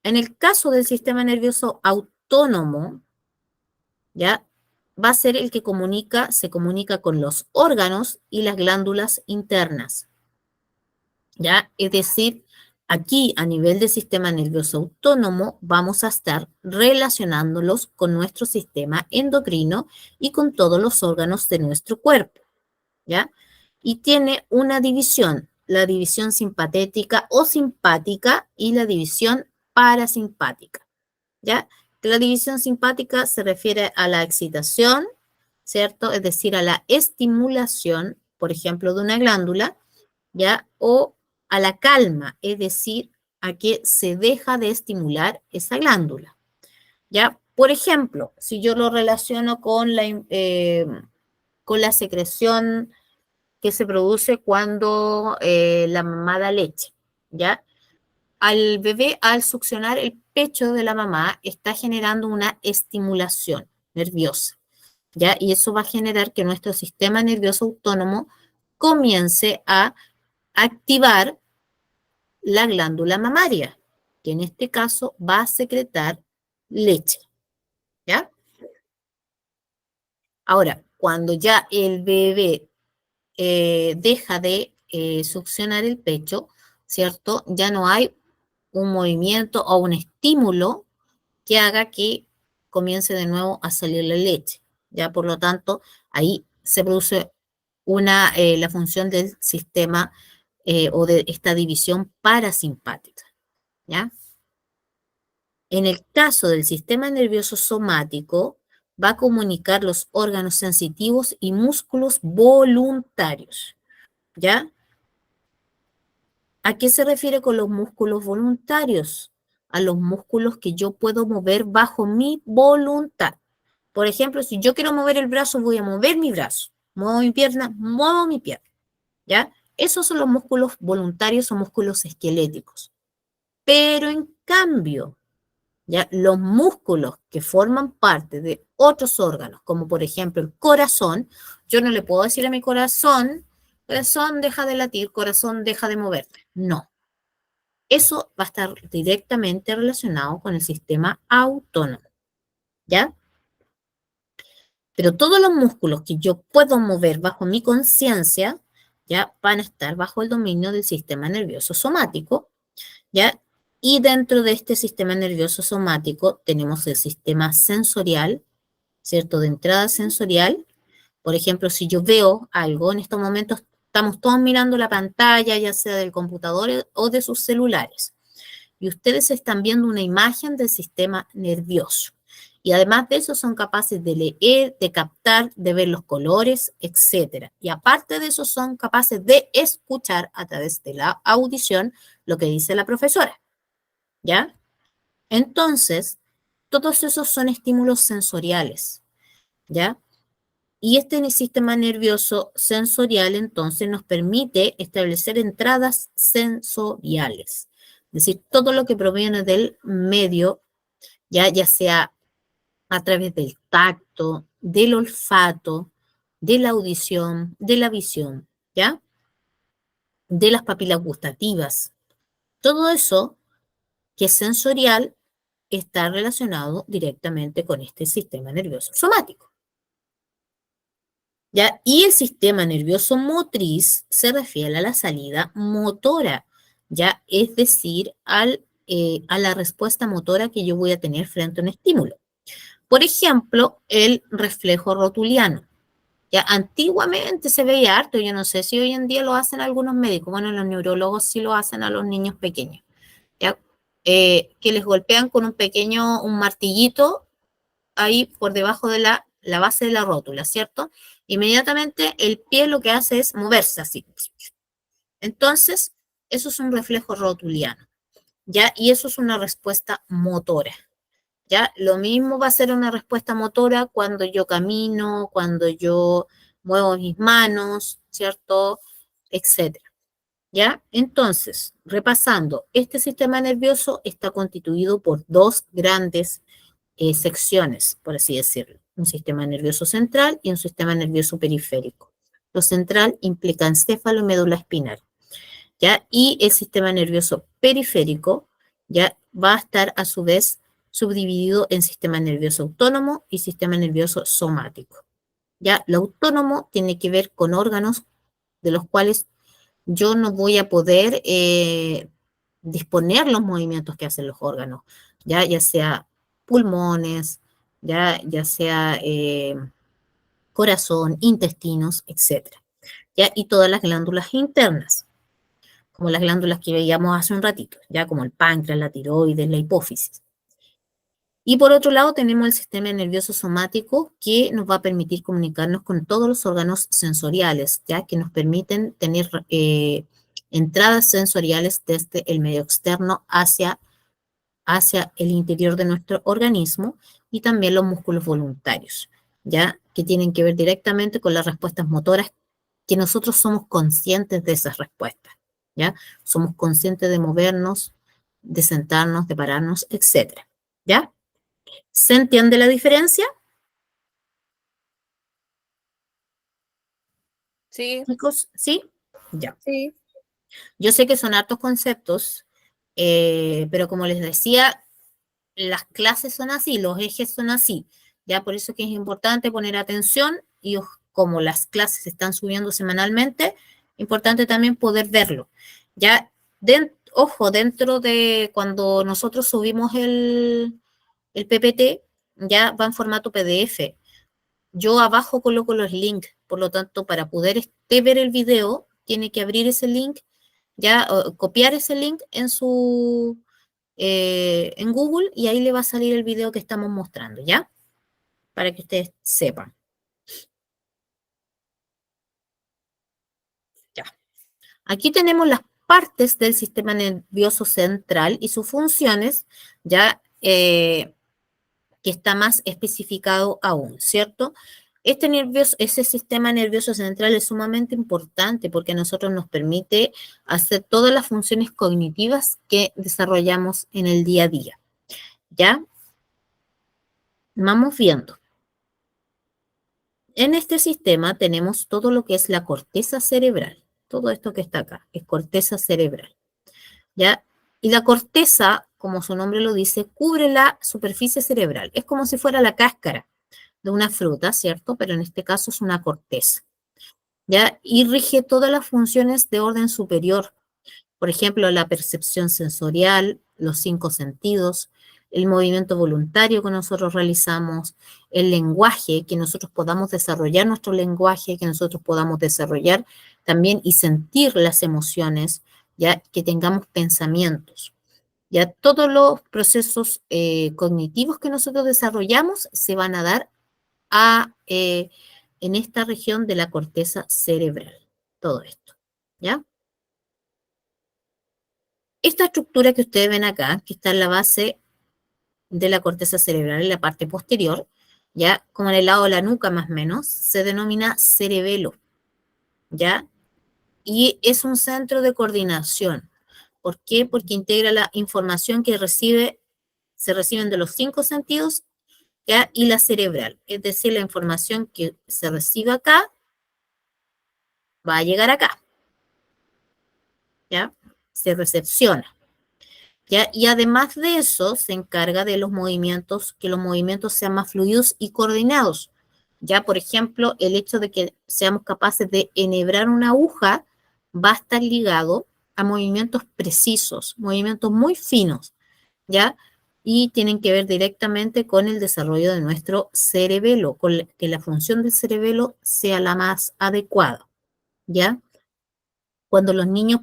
En el caso del sistema nervioso autónomo, ¿ya?, va a ser el que se comunica con los órganos y las glándulas internas, ¿ya? Es decir, aquí a nivel del sistema nervioso autónomo vamos a estar relacionándolos con nuestro sistema endocrino y con todos los órganos de nuestro cuerpo, ¿ya? Y tiene una división, la división simpatética o simpática y la división parasimpática, ¿ya? La división simpática se refiere a la excitación, ¿cierto? Es decir, a la estimulación, por ejemplo, de una glándula, ¿ya? O a la calma, es decir, a que se deja de estimular esa glándula, ¿ya? Por ejemplo, si yo lo relaciono con la secreción que se produce cuando la mamá da leche, ¿ya? Al bebé, al succionar el pecho de la mamá, está generando una estimulación nerviosa, ¿ya? Y eso va a generar que nuestro sistema nervioso autónomo comience a activar la glándula mamaria, que en este caso va a secretar leche, ¿ya? Ahora, cuando ya el bebé deja de succionar el pecho, ¿cierto? Ya no hay un movimiento o un estímulo que haga que comience de nuevo a salir la leche, ¿ya? Por lo tanto, ahí se produce la función del sistema o de esta división parasimpática, ¿ya? En el caso del sistema nervioso somático, va a comunicar los órganos sensitivos y músculos voluntarios, ¿ya? ¿A qué se refiere con los músculos voluntarios? A los músculos que yo puedo mover bajo mi voluntad. Por ejemplo, si yo quiero mover el brazo, voy a mover mi brazo. Muevo mi pierna, muevo mi pierna, ¿ya? Esos son los músculos voluntarios o músculos esqueléticos. Pero en cambio, ¿ya? Los músculos que forman parte de otros órganos, como por ejemplo el corazón, yo no le puedo decir a mi corazón, corazón deja de latir, corazón deja de moverte. No. Eso va a estar directamente relacionado con el sistema autónomo, ¿ya? Pero todos los músculos que yo puedo mover bajo mi conciencia, ya van a estar bajo el dominio del sistema nervioso somático, ¿ya? Y dentro de este sistema nervioso somático tenemos el sistema sensorial, ¿cierto? De entrada sensorial. Por ejemplo, si yo veo algo, en estos momentos estamos todos mirando la pantalla, ya sea del computador o de sus celulares. Y ustedes están viendo una imagen del sistema nervioso. Y además de eso son capaces de leer, de captar, de ver los colores, etc. Y aparte de eso son capaces de escuchar a través de la audición lo que dice la profesora, ¿ya? Entonces, todos esos son estímulos sensoriales, ¿ya? Y este sistema nervioso sensorial entonces nos permite establecer entradas sensoriales, es decir, todo lo que proviene del medio, ya sea a través del tacto, del olfato, de la audición, de la visión, ¿ya? De las papilas gustativas. Todo eso que es sensorial está relacionado directamente con este sistema nervioso somático, ¿ya? Y el sistema nervioso motriz se refiere a la salida motora, ¿ya? Es decir, a la respuesta motora que yo voy a tener frente a un estímulo. Por ejemplo, el reflejo rotuliano. Ya antiguamente se veía harto, yo no sé si hoy en día lo hacen algunos médicos, bueno, los neurólogos sí lo hacen a los niños pequeños, ¿ya? Que les golpean con un martillito ahí por debajo de la base de la rótula, ¿cierto? Inmediatamente el pie lo que hace es moverse así. Entonces, eso es un reflejo rotuliano, ¿ya? Y eso es una respuesta motora. ¿Ya? Lo mismo va a ser una respuesta motora cuando yo camino, cuando yo muevo mis manos, ¿cierto? Etcétera. ¿Ya? Entonces, repasando, este sistema nervioso está constituido por dos grandes secciones, por así decirlo. Un sistema nervioso central y un sistema nervioso periférico. Lo central implica encéfalo y médula espinal, ¿ya? Y el sistema nervioso periférico, ¿ya? Va a estar a su vez subdividido en sistema nervioso autónomo y sistema nervioso somático. Ya, lo autónomo tiene que ver con órganos de los cuales yo no voy a poder disponer los movimientos que hacen los órganos, ya sea pulmones, ya sea corazón, intestinos, etc. ¿Ya? Y todas las glándulas internas, como las glándulas que veíamos hace un ratito, ya como el páncreas, la tiroides, la hipófisis. Y por otro lado tenemos el sistema nervioso somático que nos va a permitir comunicarnos con todos los órganos sensoriales, ya que nos permiten tener entradas sensoriales desde el medio externo hacia el interior de nuestro organismo, y también los músculos voluntarios, ya que tienen que ver directamente con las respuestas motoras, que nosotros somos conscientes de esas respuestas, ya somos conscientes de movernos, de sentarnos, de pararnos, etcétera, ¿ya? ¿Se entiende la diferencia, Sí, chicos? ¿Sí? Ya. sí. Yo sé que son hartos conceptos, pero como les decía, las clases son así, los ejes son así. Ya por eso que es importante poner atención, y como las clases se están subiendo semanalmente, importante también poder verlo. Ya, ojo, dentro de cuando nosotros subimos el PPT, ya va en formato PDF. Yo abajo coloco los links, por lo tanto, para poder ver el video, tiene que abrir ese link, ya copiar ese link en Google, y ahí le va a salir el video que estamos mostrando, ¿ya? Para que ustedes sepan. Ya. Aquí tenemos las partes del sistema nervioso central y sus funciones, ya que está más especificado aún, ¿cierto? Ese sistema nervioso central es sumamente importante porque a nosotros nos permite hacer todas las funciones cognitivas que desarrollamos en el día a día, ¿ya? Vamos viendo. En este sistema tenemos todo lo que es la corteza cerebral. Todo esto que está acá es corteza cerebral, ¿ya? Y la corteza, como su nombre lo dice, cubre la superficie cerebral. Es como si fuera la cáscara de una fruta, ¿cierto? Pero en este caso es una corteza, ¿ya? Y rige todas las funciones de orden superior. Por ejemplo, la percepción sensorial, los 5 sentidos, el movimiento voluntario que nosotros realizamos, el lenguaje, que nosotros podamos desarrollar nuestro lenguaje, que nosotros podamos desarrollar también y sentir las emociones, ya que tengamos pensamientos. Ya todos los procesos cognitivos que nosotros desarrollamos se van a dar en esta región de la corteza cerebral. Todo esto, ¿ya? Esta estructura que ustedes ven acá, que está en la base de la corteza cerebral, en la parte posterior, ya como en el lado de la nuca más o menos, se denomina cerebelo, ¿ya? Y es un centro de coordinación. ¿Por qué? Porque integra la información que se reciben de los 5 sentidos, ¿ya? Y la cerebral, es decir, la información que se recibe acá va a llegar acá, ¿ya? Se recepciona. ¿Ya? Y además de eso, se encarga de los movimientos, que los movimientos sean más fluidos y coordinados. Ya, por ejemplo, el hecho de que seamos capaces de enhebrar una aguja va a estar ligado a movimientos precisos, movimientos muy finos, ¿ya? Y tienen que ver directamente con el desarrollo de nuestro cerebelo, con que la función del cerebelo sea la más adecuada, ¿ya? Cuando los niños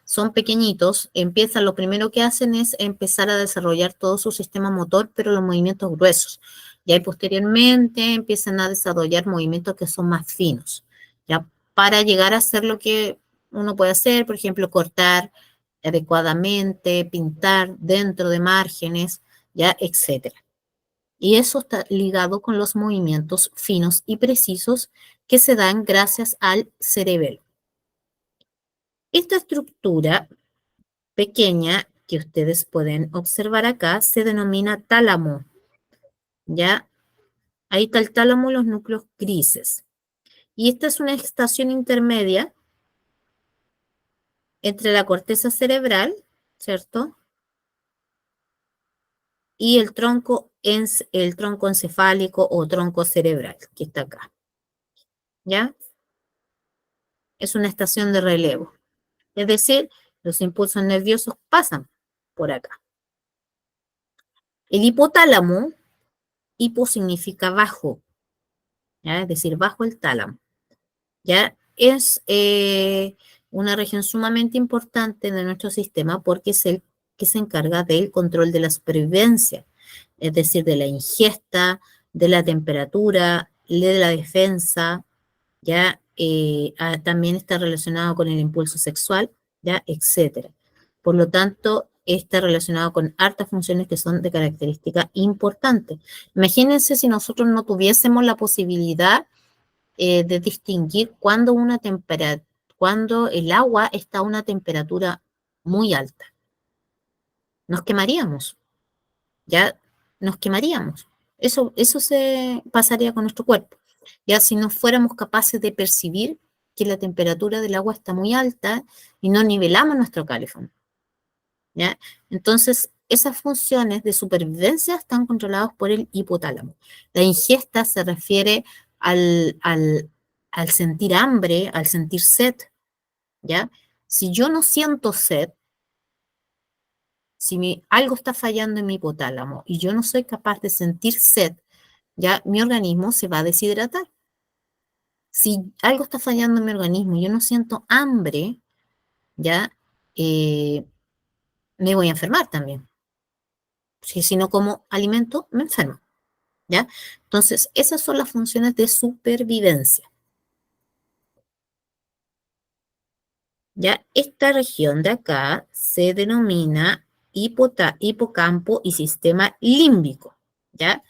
son pequeñitos, lo primero que hacen es empezar a desarrollar todo su sistema motor, pero los movimientos gruesos. Ya y posteriormente empiezan a desarrollar movimientos que son más finos, ya para llegar a hacer lo que uno puede hacer, por ejemplo, cortar adecuadamente, pintar dentro de márgenes, ya, etcétera. Y eso está ligado con los movimientos finos y precisos que se dan gracias al cerebelo. Esta estructura pequeña que ustedes pueden observar acá se denomina tálamo, ¿ya? Ahí está el tálamo, los núcleos grises. Y esta es una estación intermedia entre la corteza cerebral, ¿cierto? y el tronco encefálico o tronco cerebral, que está acá. ¿Ya? Es una estación de relevo. Es decir, los impulsos nerviosos pasan por acá. El hipotálamo, hipo significa bajo, ¿ya? Es decir, bajo el tálamo. ¿Ya? Es una región sumamente importante de nuestro sistema porque es el que se encarga del control de la supervivencia, es decir, de la ingesta, de la temperatura, de la defensa, ¿ya? También está relacionado con el impulso sexual, ¿ya? Etcétera. Por lo tanto, está relacionado con hartas funciones que son de característica importante. Imagínense si nosotros no tuviésemos la posibilidad de distinguir cuando el agua está a una temperatura muy alta. Nos quemaríamos, ya nos quemaríamos. Eso se pasaría con nuestro cuerpo. Ya si no fuéramos capaces de percibir que la temperatura del agua está muy alta y no nivelamos nuestro calefón. ¿Ya? Entonces, esas funciones de supervivencia están controladas por el hipotálamo. La ingesta se refiere al sentir hambre, al sentir sed, ¿ya? Si yo no siento sed, si algo está fallando en mi hipotálamo y yo no soy capaz de sentir sed, ya mi organismo se va a deshidratar. Si algo está fallando en mi organismo y yo no siento hambre, ya me voy a enfermar también. Si no como alimento, me enfermo. ¿Ya? Entonces, esas son las funciones de supervivencia. ¿Ya? Esta región de acá se denomina hipocampo y sistema límbico. ¿Ya?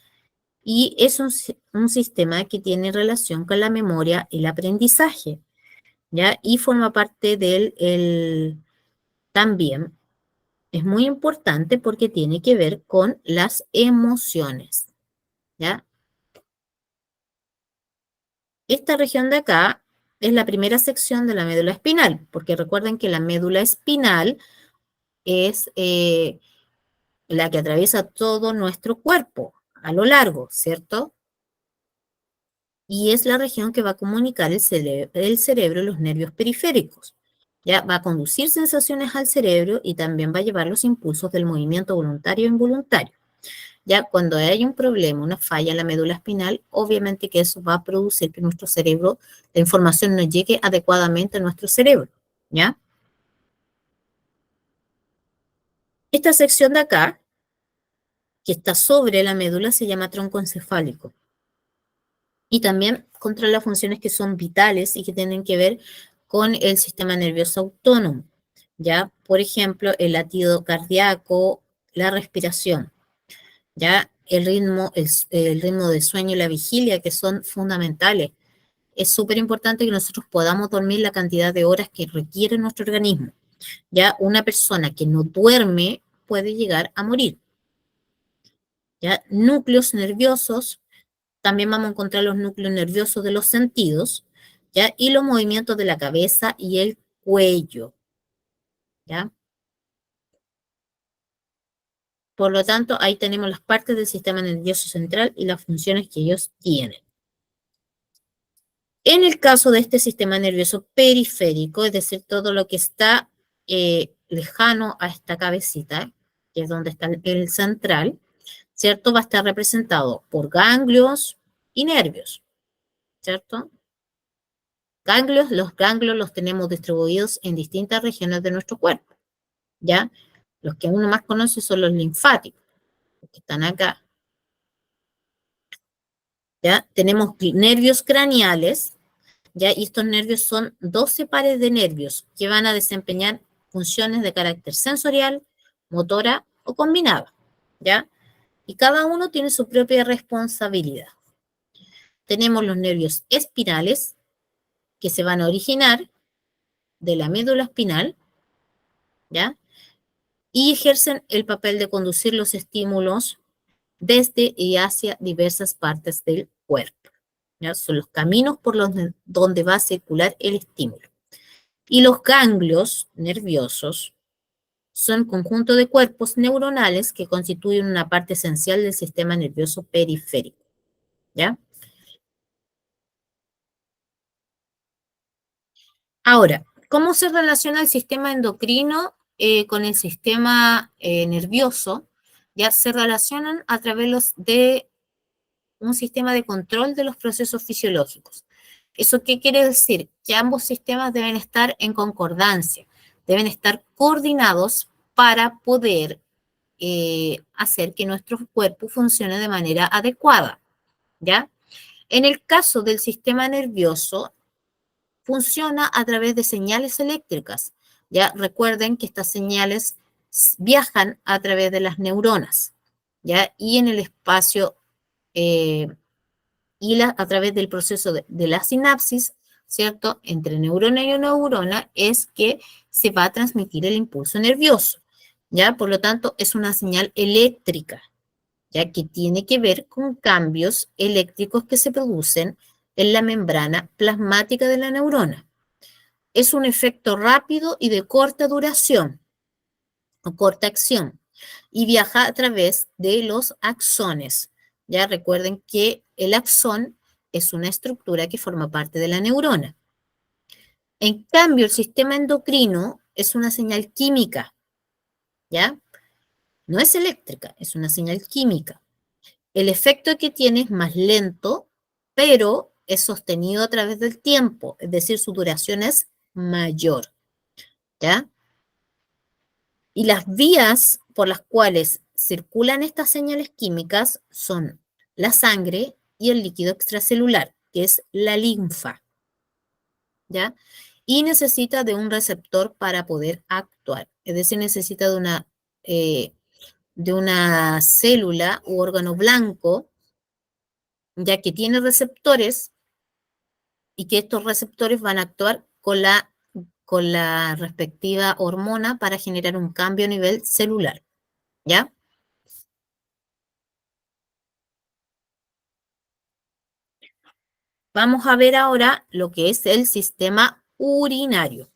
Y es un sistema que tiene relación con la memoria y el aprendizaje. ¿Ya? Y forma parte también es muy importante porque tiene que ver con las emociones. ¿Ya? Esta región de acá es la primera sección de la médula espinal, porque recuerden que la médula espinal es la que atraviesa todo nuestro cuerpo a lo largo, ¿cierto? Y es la región que va a comunicar el cerebro y los nervios periféricos. Ya va a conducir sensaciones al cerebro y también va a llevar los impulsos del movimiento voluntario e involuntario. Ya cuando hay un problema, una falla en la médula espinal, obviamente que eso va a producir que nuestro cerebro, la información no llegue adecuadamente a nuestro cerebro, ¿ya? Esta sección de acá, que está sobre la médula, se llama tronco encefálico. Y también controla funciones que son vitales y que tienen que ver con el sistema nervioso autónomo, ¿ya? Por ejemplo, el latido cardíaco, la respiración, ¿ya? El ritmo de sueño y la vigilia, que son fundamentales. Es súper importante que nosotros podamos dormir la cantidad de horas que requiere nuestro organismo. Ya una persona que no duerme puede llegar a morir. Ya núcleos nerviosos, también vamos a encontrar los núcleos nerviosos de los sentidos, ya, y los movimientos de la cabeza y el cuello. ¿Ya? Por lo tanto, ahí tenemos las partes del sistema nervioso central y las funciones que ellos tienen. En el caso de este sistema nervioso periférico, es decir, todo lo que está lejano a esta cabecita, que es donde está el central, ¿cierto? Va a estar representado por ganglios y nervios, ¿cierto? Los ganglios los tenemos distribuidos en distintas regiones de nuestro cuerpo, ¿ya? Los que uno más conoce son los linfáticos, que están acá. ¿Ya? Tenemos nervios craneales, ¿ya? Y estos nervios son 12 pares de nervios que van a desempeñar funciones de carácter sensorial, motora o combinada, ¿ya? Y cada uno tiene su propia responsabilidad. Tenemos los nervios espinales, que se van a originar de la médula espinal, ¿ya? Y ejercen el papel de conducir los estímulos desde y hacia diversas partes del cuerpo. ¿Ya? Son los caminos por donde va a circular el estímulo. Y los ganglios nerviosos son conjunto de cuerpos neuronales que constituyen una parte esencial del sistema nervioso periférico, ¿ya? Ahora, ¿cómo se relaciona el sistema endocrino con el sistema nervioso? Ya se relacionan a través de un sistema de control de los procesos fisiológicos. ¿Eso qué quiere decir? Que ambos sistemas deben estar en concordancia, deben estar coordinados para poder hacer que nuestro cuerpo funcione de manera adecuada, ¿ya? En el caso del sistema nervioso, funciona a través de señales eléctricas, ¿ya? Recuerden que estas señales viajan a través de las neuronas, ¿ya? Y en el espacio a través del proceso de la sinapsis, ¿cierto? Entre neurona y neurona es que se va a transmitir el impulso nervioso, ¿ya? Por lo tanto, es una señal eléctrica, ya que tiene que ver con cambios eléctricos que se producen en la membrana plasmática de la neurona. Es un efecto rápido y de corta duración o corta acción y viaja a través de los axones. Ya recuerden que el axón es una estructura que forma parte de la neurona. En cambio, el sistema endocrino es una señal química, ¿ya? No es eléctrica, es una señal química. El efecto que tiene es más lento, pero es sostenido a través del tiempo, es decir, su duración es mayor, ¿ya? Y las vías por las cuales circulan estas señales químicas son la sangre y el líquido extracelular, que es la linfa, ¿ya? Y necesita de un receptor para poder actuar, es decir, necesita de una célula u órgano blanco, ya que tiene receptores y que estos receptores van a actuar con la respectiva hormona para generar un cambio a nivel celular, ¿ya? Vamos a ver ahora lo que es el sistema urinario.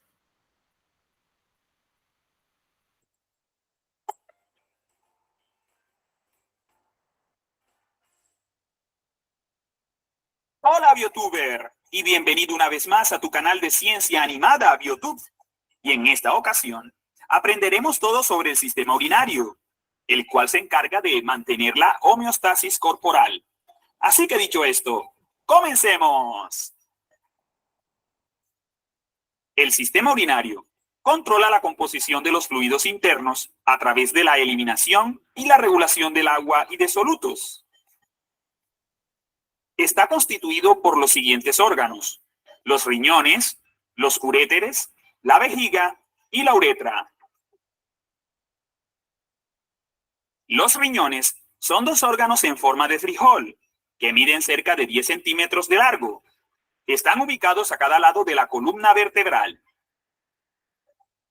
Hola, Biotuber, y bienvenido una vez más a tu canal de ciencia animada, Biotube. Y en esta ocasión, aprenderemos todo sobre el sistema urinario, el cual se encarga de mantener la homeostasis corporal. Así que dicho esto, ¡comencemos! El sistema urinario controla la composición de los fluidos internos a través de la eliminación y la regulación del agua y de solutos. Está constituido por los siguientes órganos: los riñones, los uréteres, la vejiga y la uretra. Los riñones son dos órganos en forma de frijol, que miden cerca de 10 centímetros de largo. Están ubicados a cada lado de la columna vertebral.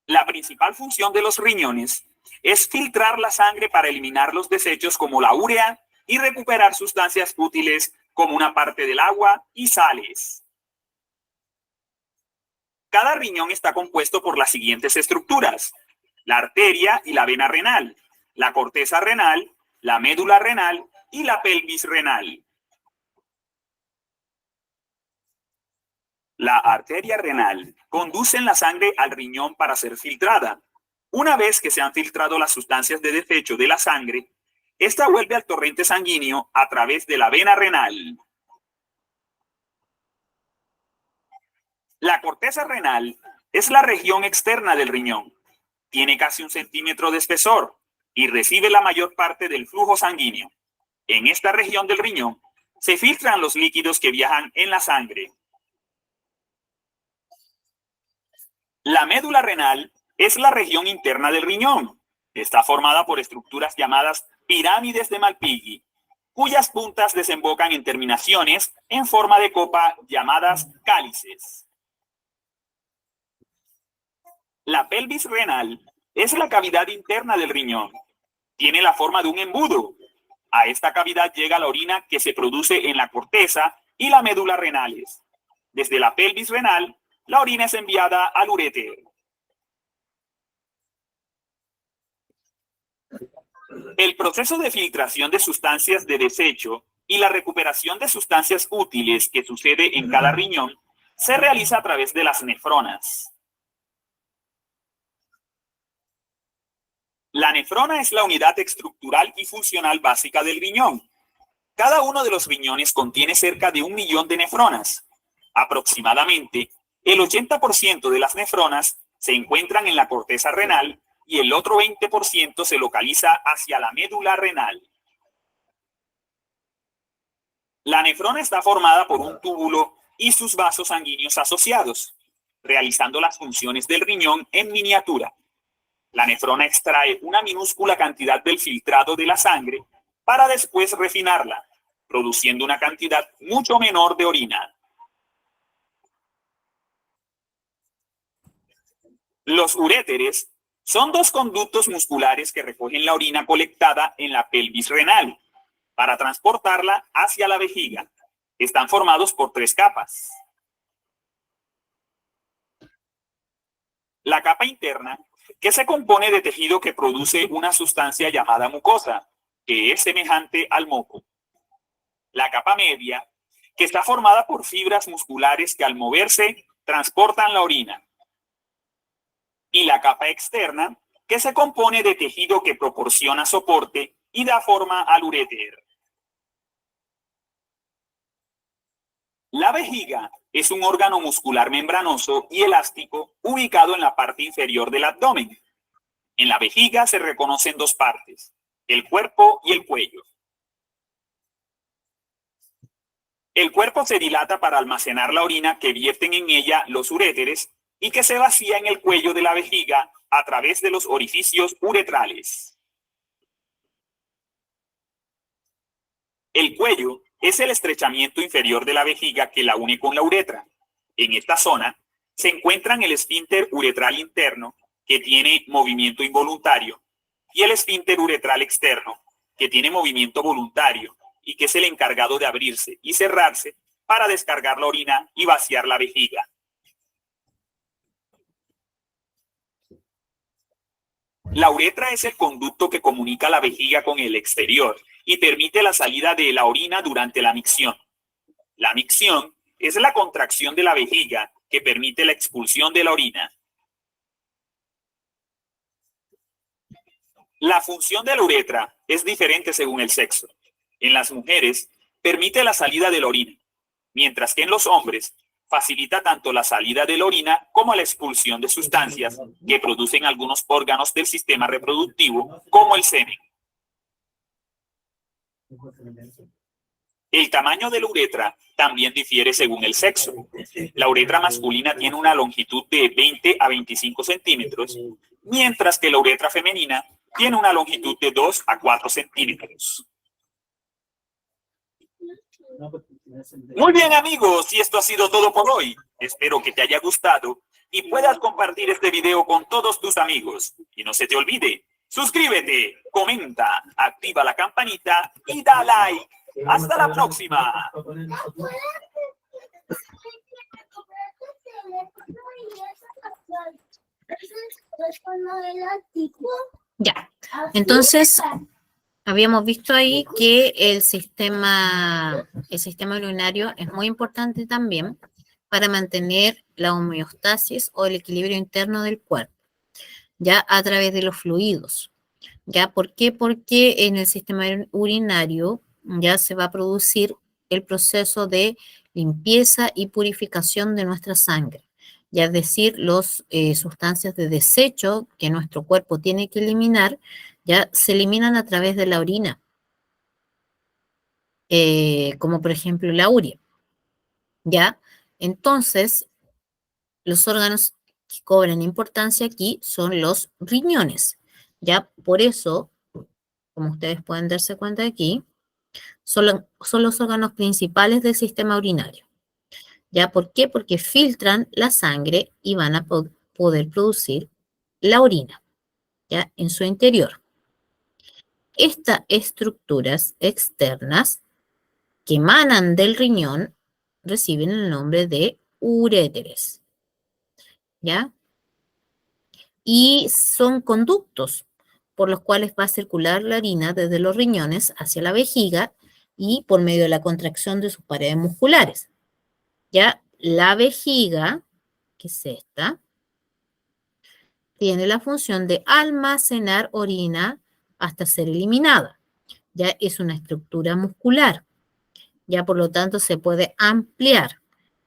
La principal función de los riñones es filtrar la sangre para eliminar los desechos como la urea y recuperar sustancias útiles como una parte del agua y sales. Cada riñón está compuesto por las siguientes estructuras: la arteria y la vena renal, la corteza renal, la médula renal y la pelvis renal. La arteria renal conduce la sangre al riñón para ser filtrada. Una vez que se han filtrado las sustancias de desecho de la sangre, esta vuelve al torrente sanguíneo a través de la vena renal. La corteza renal es la región externa del riñón. Tiene casi 1 centímetro de espesor y recibe la mayor parte del flujo sanguíneo. En esta región del riñón se filtran los líquidos que viajan en la sangre. La médula renal es la región interna del riñón. Está formada por estructuras llamadas pirámides de Malpighi, cuyas puntas desembocan en terminaciones en forma de copa llamadas cálices. La pelvis renal es la cavidad interna del riñón. Tiene la forma de un embudo. A esta cavidad llega la orina que se produce en la corteza y la médula renales. Desde la pelvis renal, la orina es enviada al uréter. El proceso de filtración de sustancias de desecho y la recuperación de sustancias útiles que sucede en cada riñón se realiza a través de las nefronas. La nefrona es la unidad estructural y funcional básica del riñón. Cada uno de los riñones contiene cerca de 1 millón de nefronas. Aproximadamente, el 80% de las nefronas se encuentran en la corteza renal y el otro 20% se localiza hacia la médula renal. La nefrona está formada por un túbulo y sus vasos sanguíneos asociados, realizando las funciones del riñón en miniatura. La nefrona extrae una minúscula cantidad del filtrado de la sangre para después refinarla, produciendo una cantidad mucho menor de orina. Los uréteres son 2 conductos musculares que recogen la orina colectada en la pelvis renal para transportarla hacia la vejiga. Están formados por 3 capas. La capa interna, que se compone de tejido que produce una sustancia llamada mucosa, que es semejante al moco. La capa media, que está formada por fibras musculares que al moverse transportan la orina. Y la capa externa, que se compone de tejido que proporciona soporte y da forma al uréter. La vejiga es un órgano muscular membranoso y elástico ubicado en la parte inferior del abdomen. En la vejiga se reconocen 2 partes, el cuerpo y el cuello. El cuerpo se dilata para almacenar la orina que vierten en ella los uréteres y que se vacía en el cuello de la vejiga a través de los orificios uretrales. El cuello es el estrechamiento inferior de la vejiga que la une con la uretra. En esta zona se encuentran el esfínter uretral interno, que tiene movimiento involuntario, y el esfínter uretral externo, que tiene movimiento voluntario y que es el encargado de abrirse y cerrarse para descargar la orina y vaciar la vejiga. La uretra es el conducto que comunica la vejiga con el exterior y permite la salida de la orina durante la micción. La micción es la contracción de la vejiga que permite la expulsión de la orina. La función de la uretra es diferente según el sexo. En las mujeres permite la salida de la orina, mientras que en los hombres facilita tanto la salida de la orina como la expulsión de sustancias que producen algunos órganos del sistema reproductivo, como el semen. El tamaño de la uretra también difiere según el sexo. La uretra masculina tiene una longitud de 20 a 25 centímetros, mientras que la uretra femenina tiene una longitud de 2 a 4 centímetros. Muy bien, amigos, y esto ha sido todo por hoy. Espero que te haya gustado y puedas compartir este video con todos tus amigos. Y no se te olvide, suscríbete, comenta, activa la campanita y da like. ¡Hasta la próxima! Ya, entonces habíamos visto ahí que el sistema urinario es muy importante también para mantener la homeostasis o el equilibrio interno del cuerpo, ya a través de los fluidos. ¿Ya? ¿Por qué? Porque en el sistema urinario ya se va a producir el proceso de limpieza y purificación de nuestra sangre. Ya es decir, las sustancias de desecho que nuestro cuerpo tiene que eliminar, ya se eliminan a través de la orina, como por ejemplo la urea. ¿Ya? Entonces, los órganos que cobran importancia aquí son los riñones. ¿Ya? Por eso, como ustedes pueden darse cuenta aquí, son los órganos principales del sistema urinario. ¿Ya? ¿Por qué? Porque filtran la sangre y van a poder producir la orina, ¿ya? En su interior. Estas estructuras externas que emanan del riñón reciben el nombre de uréteres, ¿ya? Y son conductos por los cuales va a circular la orina desde los riñones hacia la vejiga y por medio de la contracción de sus paredes musculares. Ya la vejiga, que es esta, tiene la función de almacenar orina hasta ser eliminada. Ya es una estructura muscular. Ya por lo tanto se puede ampliar.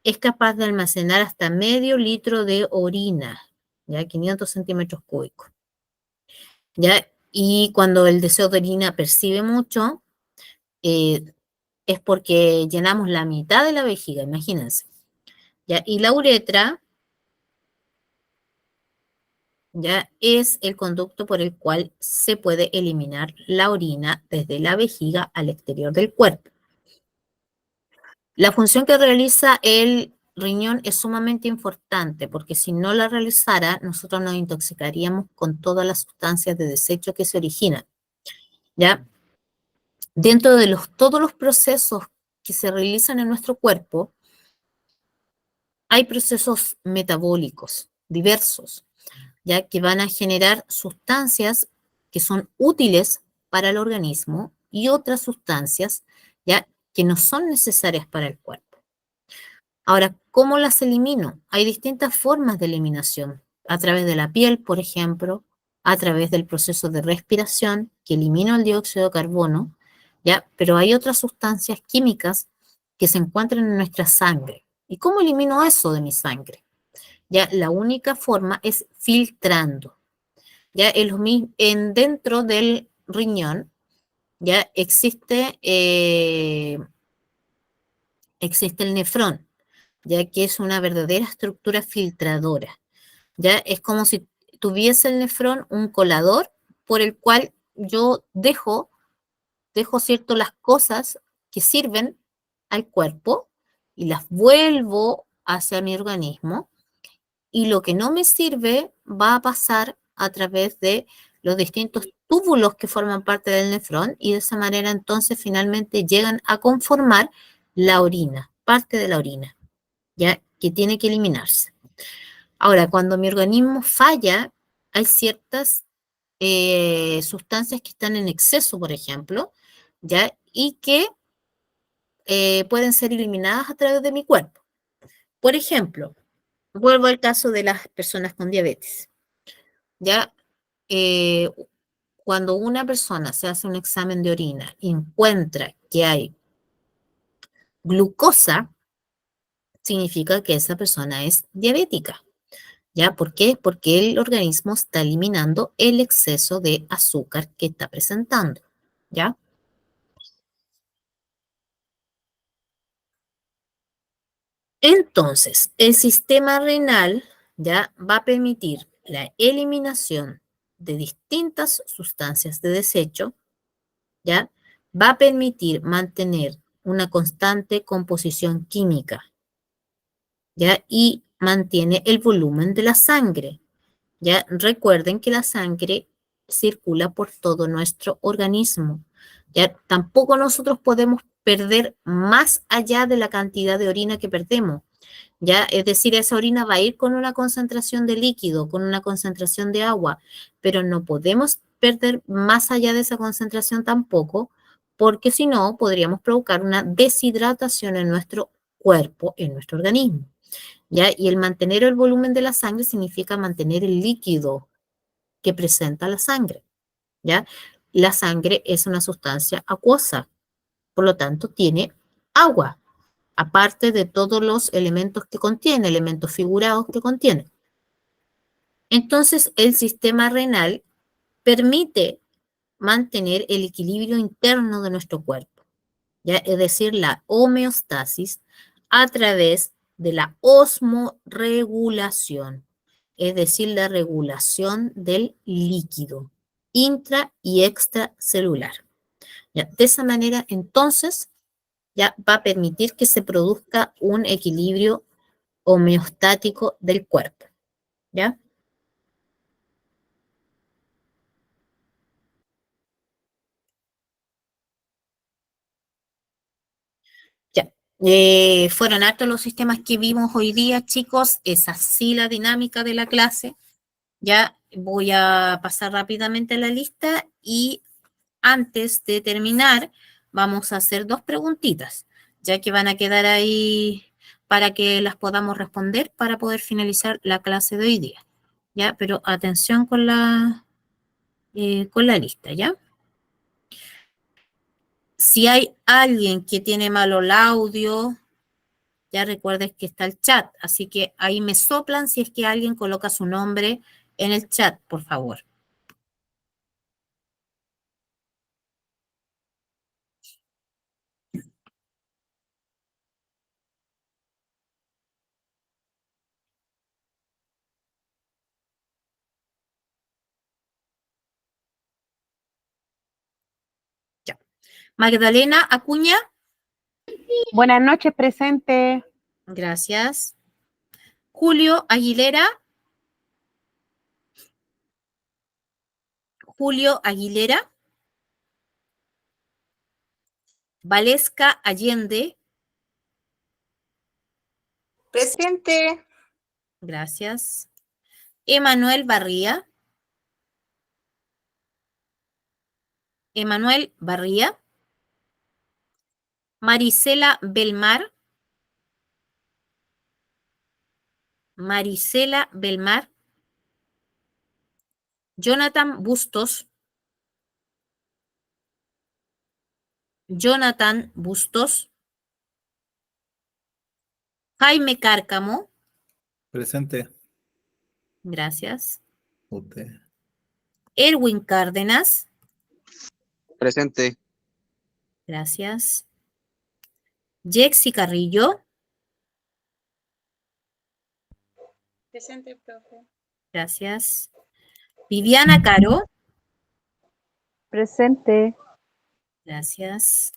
Es capaz de almacenar hasta medio litro de orina, ya 500 centímetros cúbicos. ¿Ya? Y cuando el deseo de orina percibe mucho, es porque llenamos la mitad de la vejiga, imagínense. ¿Ya? Y la uretra, ya es el conducto por el cual se puede eliminar la orina desde la vejiga al exterior del cuerpo. La función que realiza el riñón es sumamente importante porque si no la realizara, nosotros nos intoxicaríamos con todas las sustancias de desecho que se originan. ¿Ya? Dentro de todos los procesos que se realizan en nuestro cuerpo, hay procesos metabólicos diversos, ya que van a generar sustancias que son útiles para el organismo y otras sustancias, ya que no son necesarias para el cuerpo. Ahora, ¿cómo las elimino? Hay distintas formas de eliminación, a través de la piel, por ejemplo, a través del proceso de respiración, que elimina el dióxido de carbono, ¿ya? Pero hay otras sustancias químicas que se encuentran en nuestra sangre. ¿Y cómo elimino eso de mi sangre? Ya, la única forma es filtrando. Ya, dentro del riñón, ya existe el nefrón, ya que es una verdadera estructura filtradora. Ya es como si tuviese el nefrón un colador por el cual yo dejo cierto las cosas que sirven al cuerpo y las vuelvo hacia mi organismo, y lo que no me sirve va a pasar a través de los distintos túbulos que forman parte del nefrón, y de esa manera entonces finalmente llegan a conformar la orina, parte de la orina, ya que tiene que eliminarse. Ahora, cuando mi organismo falla, hay ciertas sustancias que están en exceso, por ejemplo, ya, y que pueden ser eliminadas a través de mi cuerpo. Por ejemplo, vuelvo al caso de las personas con diabetes. Ya, eh, cuando una persona se hace un examen de orina y encuentra que hay glucosa, significa que esa persona es diabética. ¿Ya? ¿Por qué? Porque el organismo está eliminando el exceso de azúcar que está presentando. ¿Ya? Entonces, el sistema renal ya va a permitir la eliminación de distintas sustancias de desecho, ¿ya? Va a permitir mantener una constante composición química, ¿ya? Y mantiene el volumen de la sangre, ¿ya? Recuerden que la sangre circula por todo nuestro organismo, ¿ya? Tampoco nosotros podemos perder más allá de la cantidad de orina que perdemos, ¿ya? Es decir, esa orina va a ir con una concentración de líquido, con una concentración de agua, pero no podemos perder más allá de esa concentración tampoco, porque si no, podríamos provocar una deshidratación en nuestro cuerpo, en nuestro organismo, ¿ya? Y el mantener el volumen de la sangre significa mantener el líquido que presenta la sangre, ¿ya? La sangre es una sustancia acuosa, por lo tanto, tiene agua, aparte de todos los elementos que contiene, elementos figurados que contiene. Entonces, el sistema renal permite mantener el equilibrio interno de nuestro cuerpo, ¿ya? Es decir, la homeostasis a través de la osmorregulación, es decir, la regulación del líquido intra y extracelular. ¿Ya? De esa manera, entonces, ya va a permitir que se produzca un equilibrio homeostático del cuerpo, ¿ya? Ya. Fueron hartos los sistemas que vimos hoy día, chicos. Es así la dinámica de la clase. Ya voy a pasar rápidamente la lista y antes de terminar vamos a hacer 2 preguntitas, ya que van a quedar ahí para que las podamos responder para poder finalizar la clase de hoy día. ¿Ya? Pero atención con la lista, ¿ya? Si hay alguien que tiene malo el audio, ya recuerden que está el chat, así que ahí me soplan si es que alguien coloca su nombre en el chat, por favor. Ya. Magdalena Acuña. Buenas noches, presente. Gracias. Julio Aguilera. Julio Aguilera. Valesca Allende. Presente. Gracias. Emanuel Barría. Emanuel Barría. Marisela Belmar. Marisela Belmar. Jonathan Bustos. Jonathan Bustos. Jaime Cárcamo. Presente. Gracias. Usted. Erwin Cárdenas. Presente. Gracias. Jexy Carrillo. Presente, profe. Gracias. Viviana Caro. Presente. Gracias.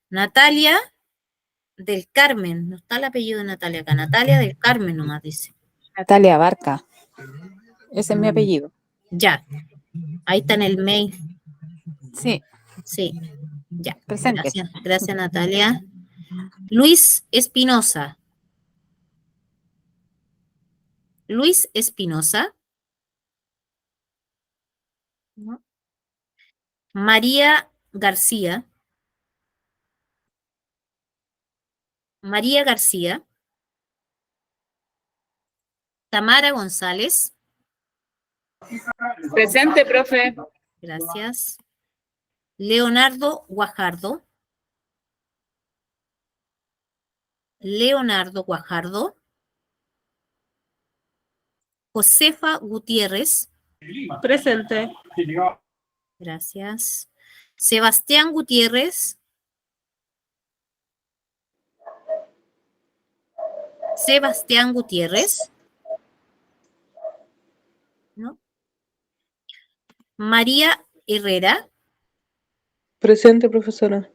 Natalia del Carmen. No está el apellido de Natalia acá. Natalia del Carmen nomás dice. Natalia Barca. Ese es mi apellido. Ya. Ahí está en el mail. Sí, Sí. Ya. presente. Gracias. Gracias, Natalia. Luis Espinosa. Luis Espinosa. No. María García. María García. Tamara González. Presente, profe. Gracias. Leonardo Guajardo. Leonardo Guajardo. Josefa Gutiérrez. Presente. Gracias. Sebastián Gutiérrez. Sebastián Gutiérrez. ¿No? María Herrera. Presente, profesora.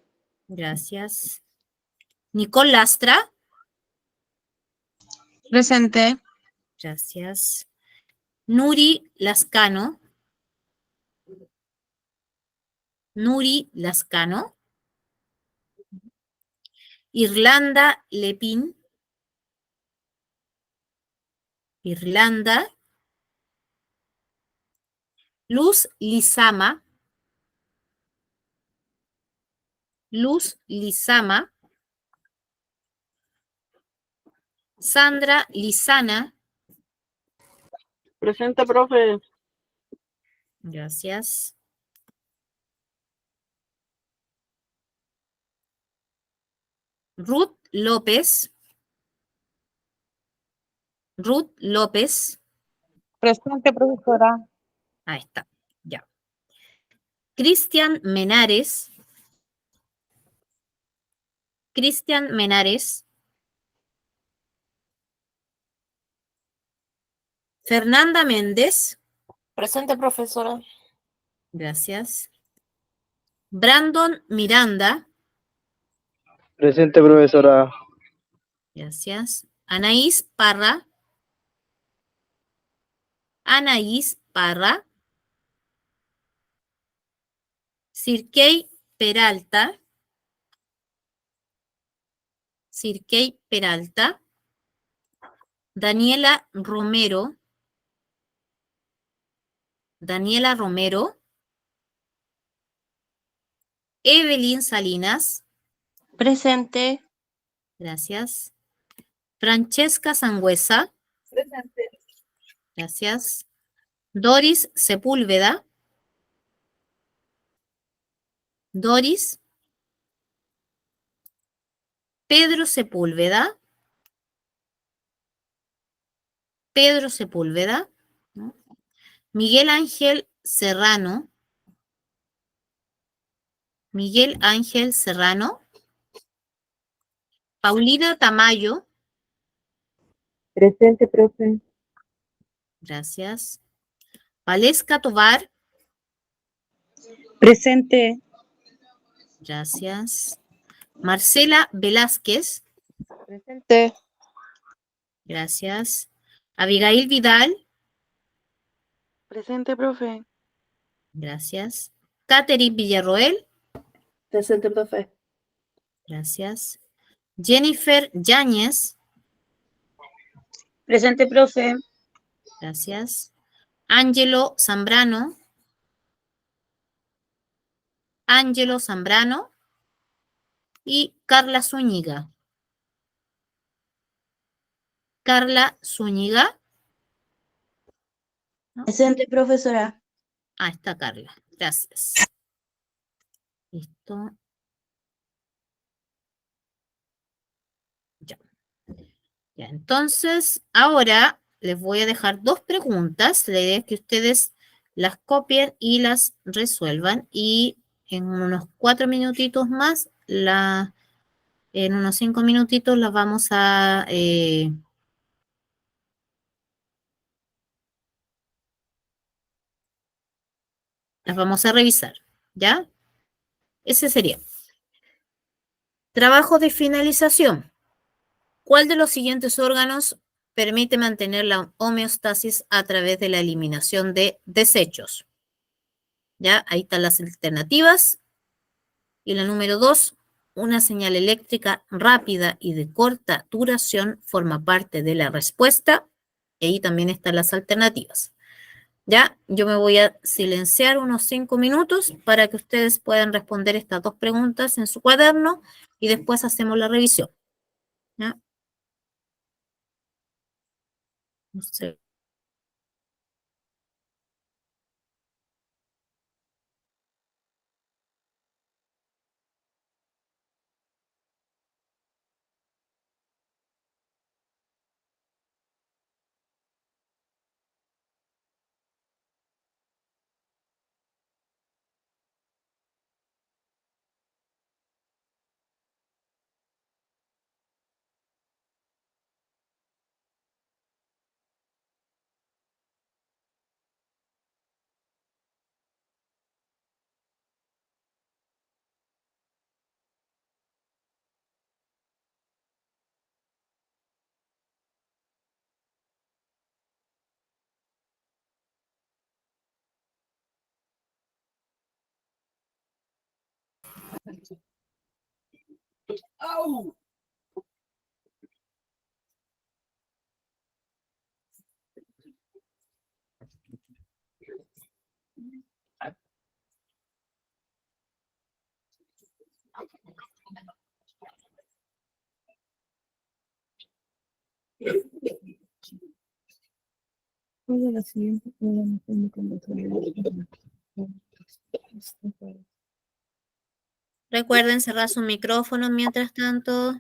Gracias. Nicole Lastra. Presente. Gracias. Nuri Lascano. Nuri Lascano. Irlanda Lepín. Irlanda. Luz Lizama. Luz Lizama. Sandra Lizana. Presente, profe. Gracias. Ruth López. Ruth López. Presente, profesora. Ahí está, ya. Cristian Menares. Cristian Menares. Fernanda Méndez. Presente, profesora. Gracias. Brandon Miranda. Presente, profesora. Gracias. Anaís Parra. Anaís Parra. Cirkei Peralta. Cirkei Peralta. Daniela Romero. Daniela Romero, Evelyn Salinas, Presente. gracias. Francesca Sangüesa, gracias. Doris Sepúlveda, Doris. Pedro Sepúlveda, Pedro Sepúlveda, ¿no? Miguel Ángel Serrano, Miguel Ángel Serrano, Paulina Tamayo, Presente, profe. gracias. Valesca Tovar, Presente. gracias. Marcela Velázquez, Presente. gracias. Abigail Vidal, Presente, profe. gracias. Catherine Villarroel, Presente, profe. gracias. Jennifer Yáñez, Presente, profe. gracias. Ángelo Zambrano, Ángelo Zambrano y Carla Zúñiga. Carla Zúñiga, ¿no? Presente, profesora. Ah, está Carla, gracias. Listo. Ya. Ya, entonces, ahora les voy a dejar dos preguntas. La idea es que ustedes las copien y las resuelvan. Y en unos 4 minutitos más, en unos 5 minutitos las vamos a revisar. ¿Ya? Ese sería. Trabajo de finalización. ¿Cuál de los siguientes órganos permite mantener la homeostasis a través de la eliminación de desechos? ¿Ya? Ahí están las alternativas. Y la número 2, una señal eléctrica rápida y de corta duración forma parte de la respuesta. Y ahí también están las alternativas. ¿Ya? Yo me voy a silenciar unos 5 minutos para que ustedes puedan responder estas dos preguntas en su cuaderno y después hacemos la revisión. ¿Ya? No sé. Recuerden cerrar su micrófono mientras tanto.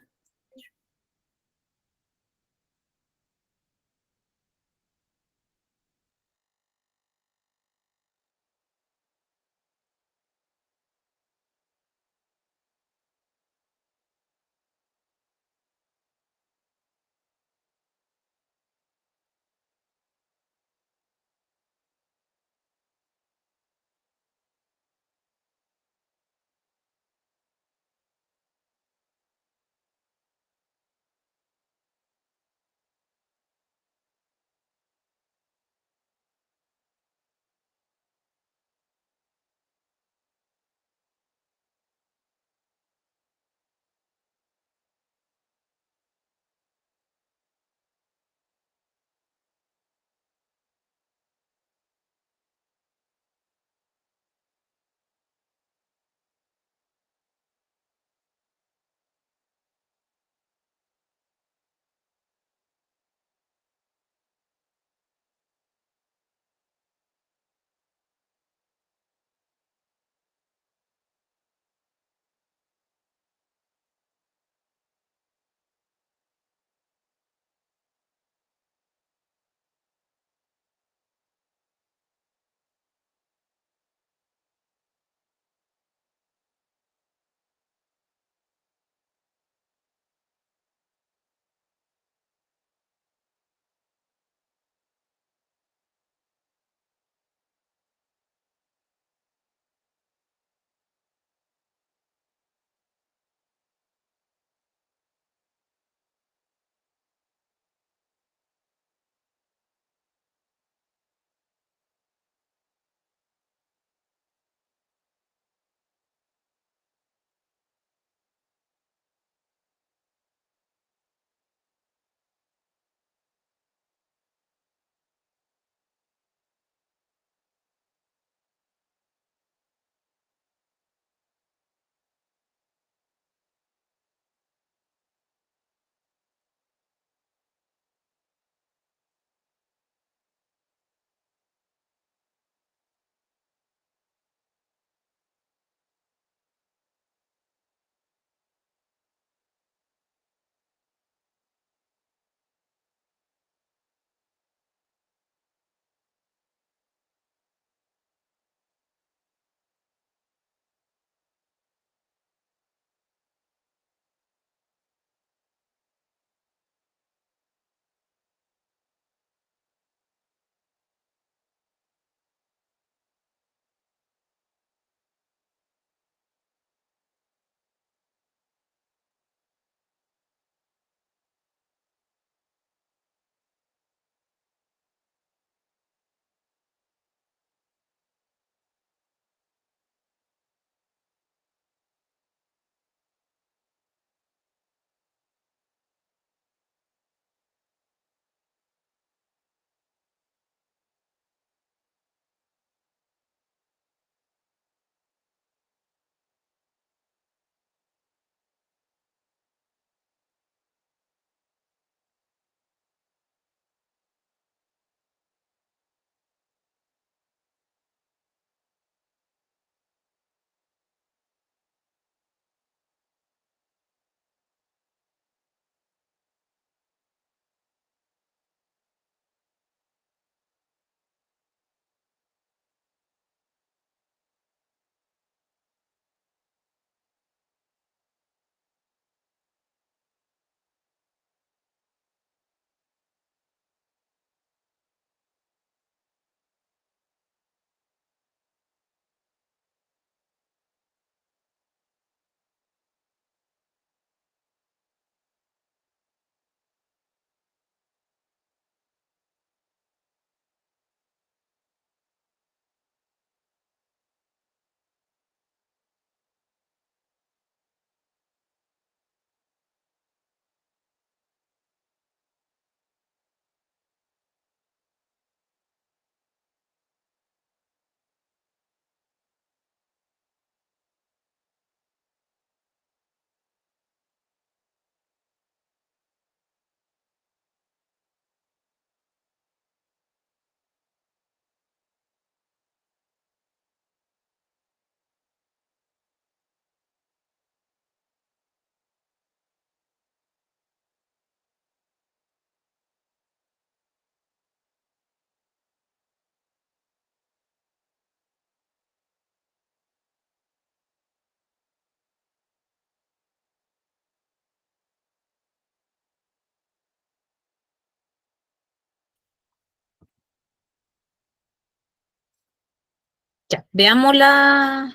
Ya, veamos las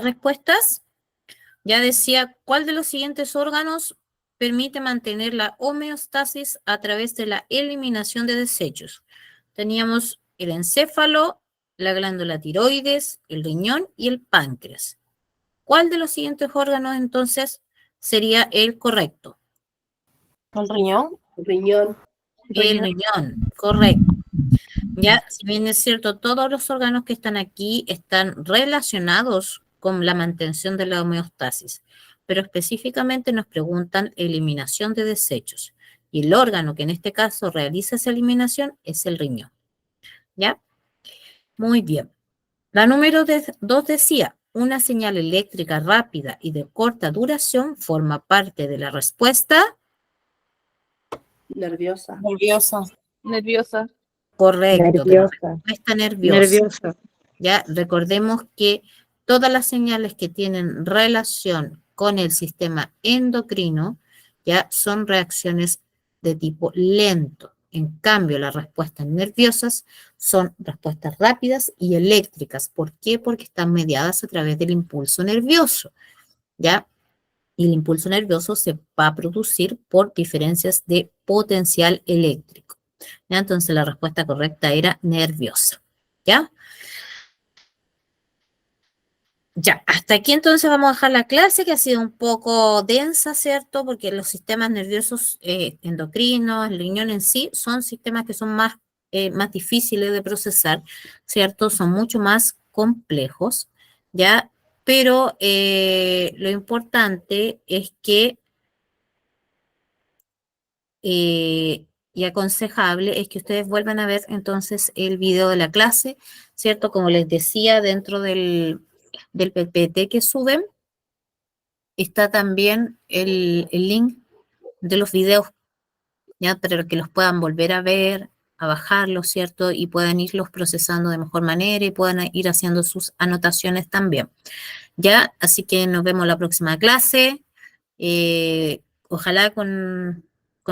respuestas. Ya decía, ¿cuál de los siguientes órganos permite mantener la homeostasis a través de la eliminación de desechos? Teníamos el encéfalo, la glándula tiroides, el riñón y el páncreas. ¿Cuál de los siguientes órganos entonces sería el correcto? ¿El riñón? Riñón. El riñón, correcto. Ya, si bien es cierto, todos los órganos que están aquí están relacionados con la mantención de la homeostasis, pero específicamente nos preguntan eliminación de desechos. Y el órgano que en este caso realiza esa eliminación es el riñón. ¿Ya? Muy bien. La número 2 decía, una señal eléctrica rápida y de corta duración forma parte de la respuesta. Nerviosa. Nerviosa. Nerviosa. Correcto, de la Nerviosa. respuesta nerviosa. Nerviosa. Ya recordemos que todas las señales que tienen relación con el sistema endocrino ya son reacciones de tipo lento. En cambio, las respuestas nerviosas son respuestas rápidas y eléctricas. ¿Por qué? Porque están mediadas a través del impulso nervioso, ¿ya? Y el impulso nervioso se va a producir por diferencias de potencial eléctrico, ¿ya? Entonces, la respuesta correcta era nerviosa, ¿ya? Ya, hasta aquí entonces vamos a dejar la clase, que ha sido un poco densa, ¿cierto? Porque los sistemas nerviosos endocrinos, el riñón en sí, son sistemas que son más difíciles de procesar, ¿cierto? Son mucho más complejos, ¿ya? Pero lo importante es que, y aconsejable, es que ustedes vuelvan a ver entonces el video de la clase, ¿cierto? Como les decía, dentro del PPT que suben, está también el link de los videos, ya, para que los puedan volver a ver, a bajarlos, ¿cierto? Y puedan irlos procesando de mejor manera y puedan ir haciendo sus anotaciones también, ¿ya? Así que nos vemos la próxima clase. Ojalá con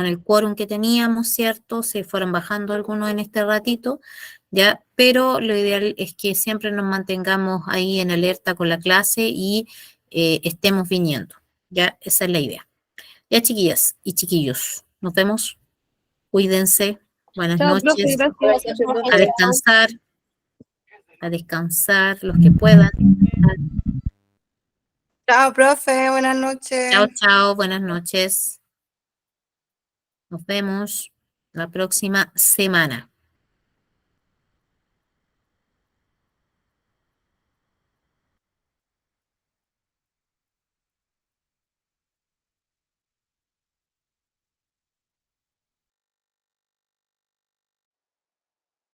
el quórum que teníamos, ¿cierto? Se fueron bajando algunos en este ratito, ¿ya? Pero lo ideal es que siempre nos mantengamos ahí en alerta con la clase y estemos viniendo, ¿ya? Esa es la idea. Ya, chiquillas y chiquillos, nos vemos. Cuídense. Buenas Chao, profe, noches. gracias. A descansar los que puedan. Chao, profe. Buenas noches. Chao, chao, buenas noches. Nos vemos la próxima semana.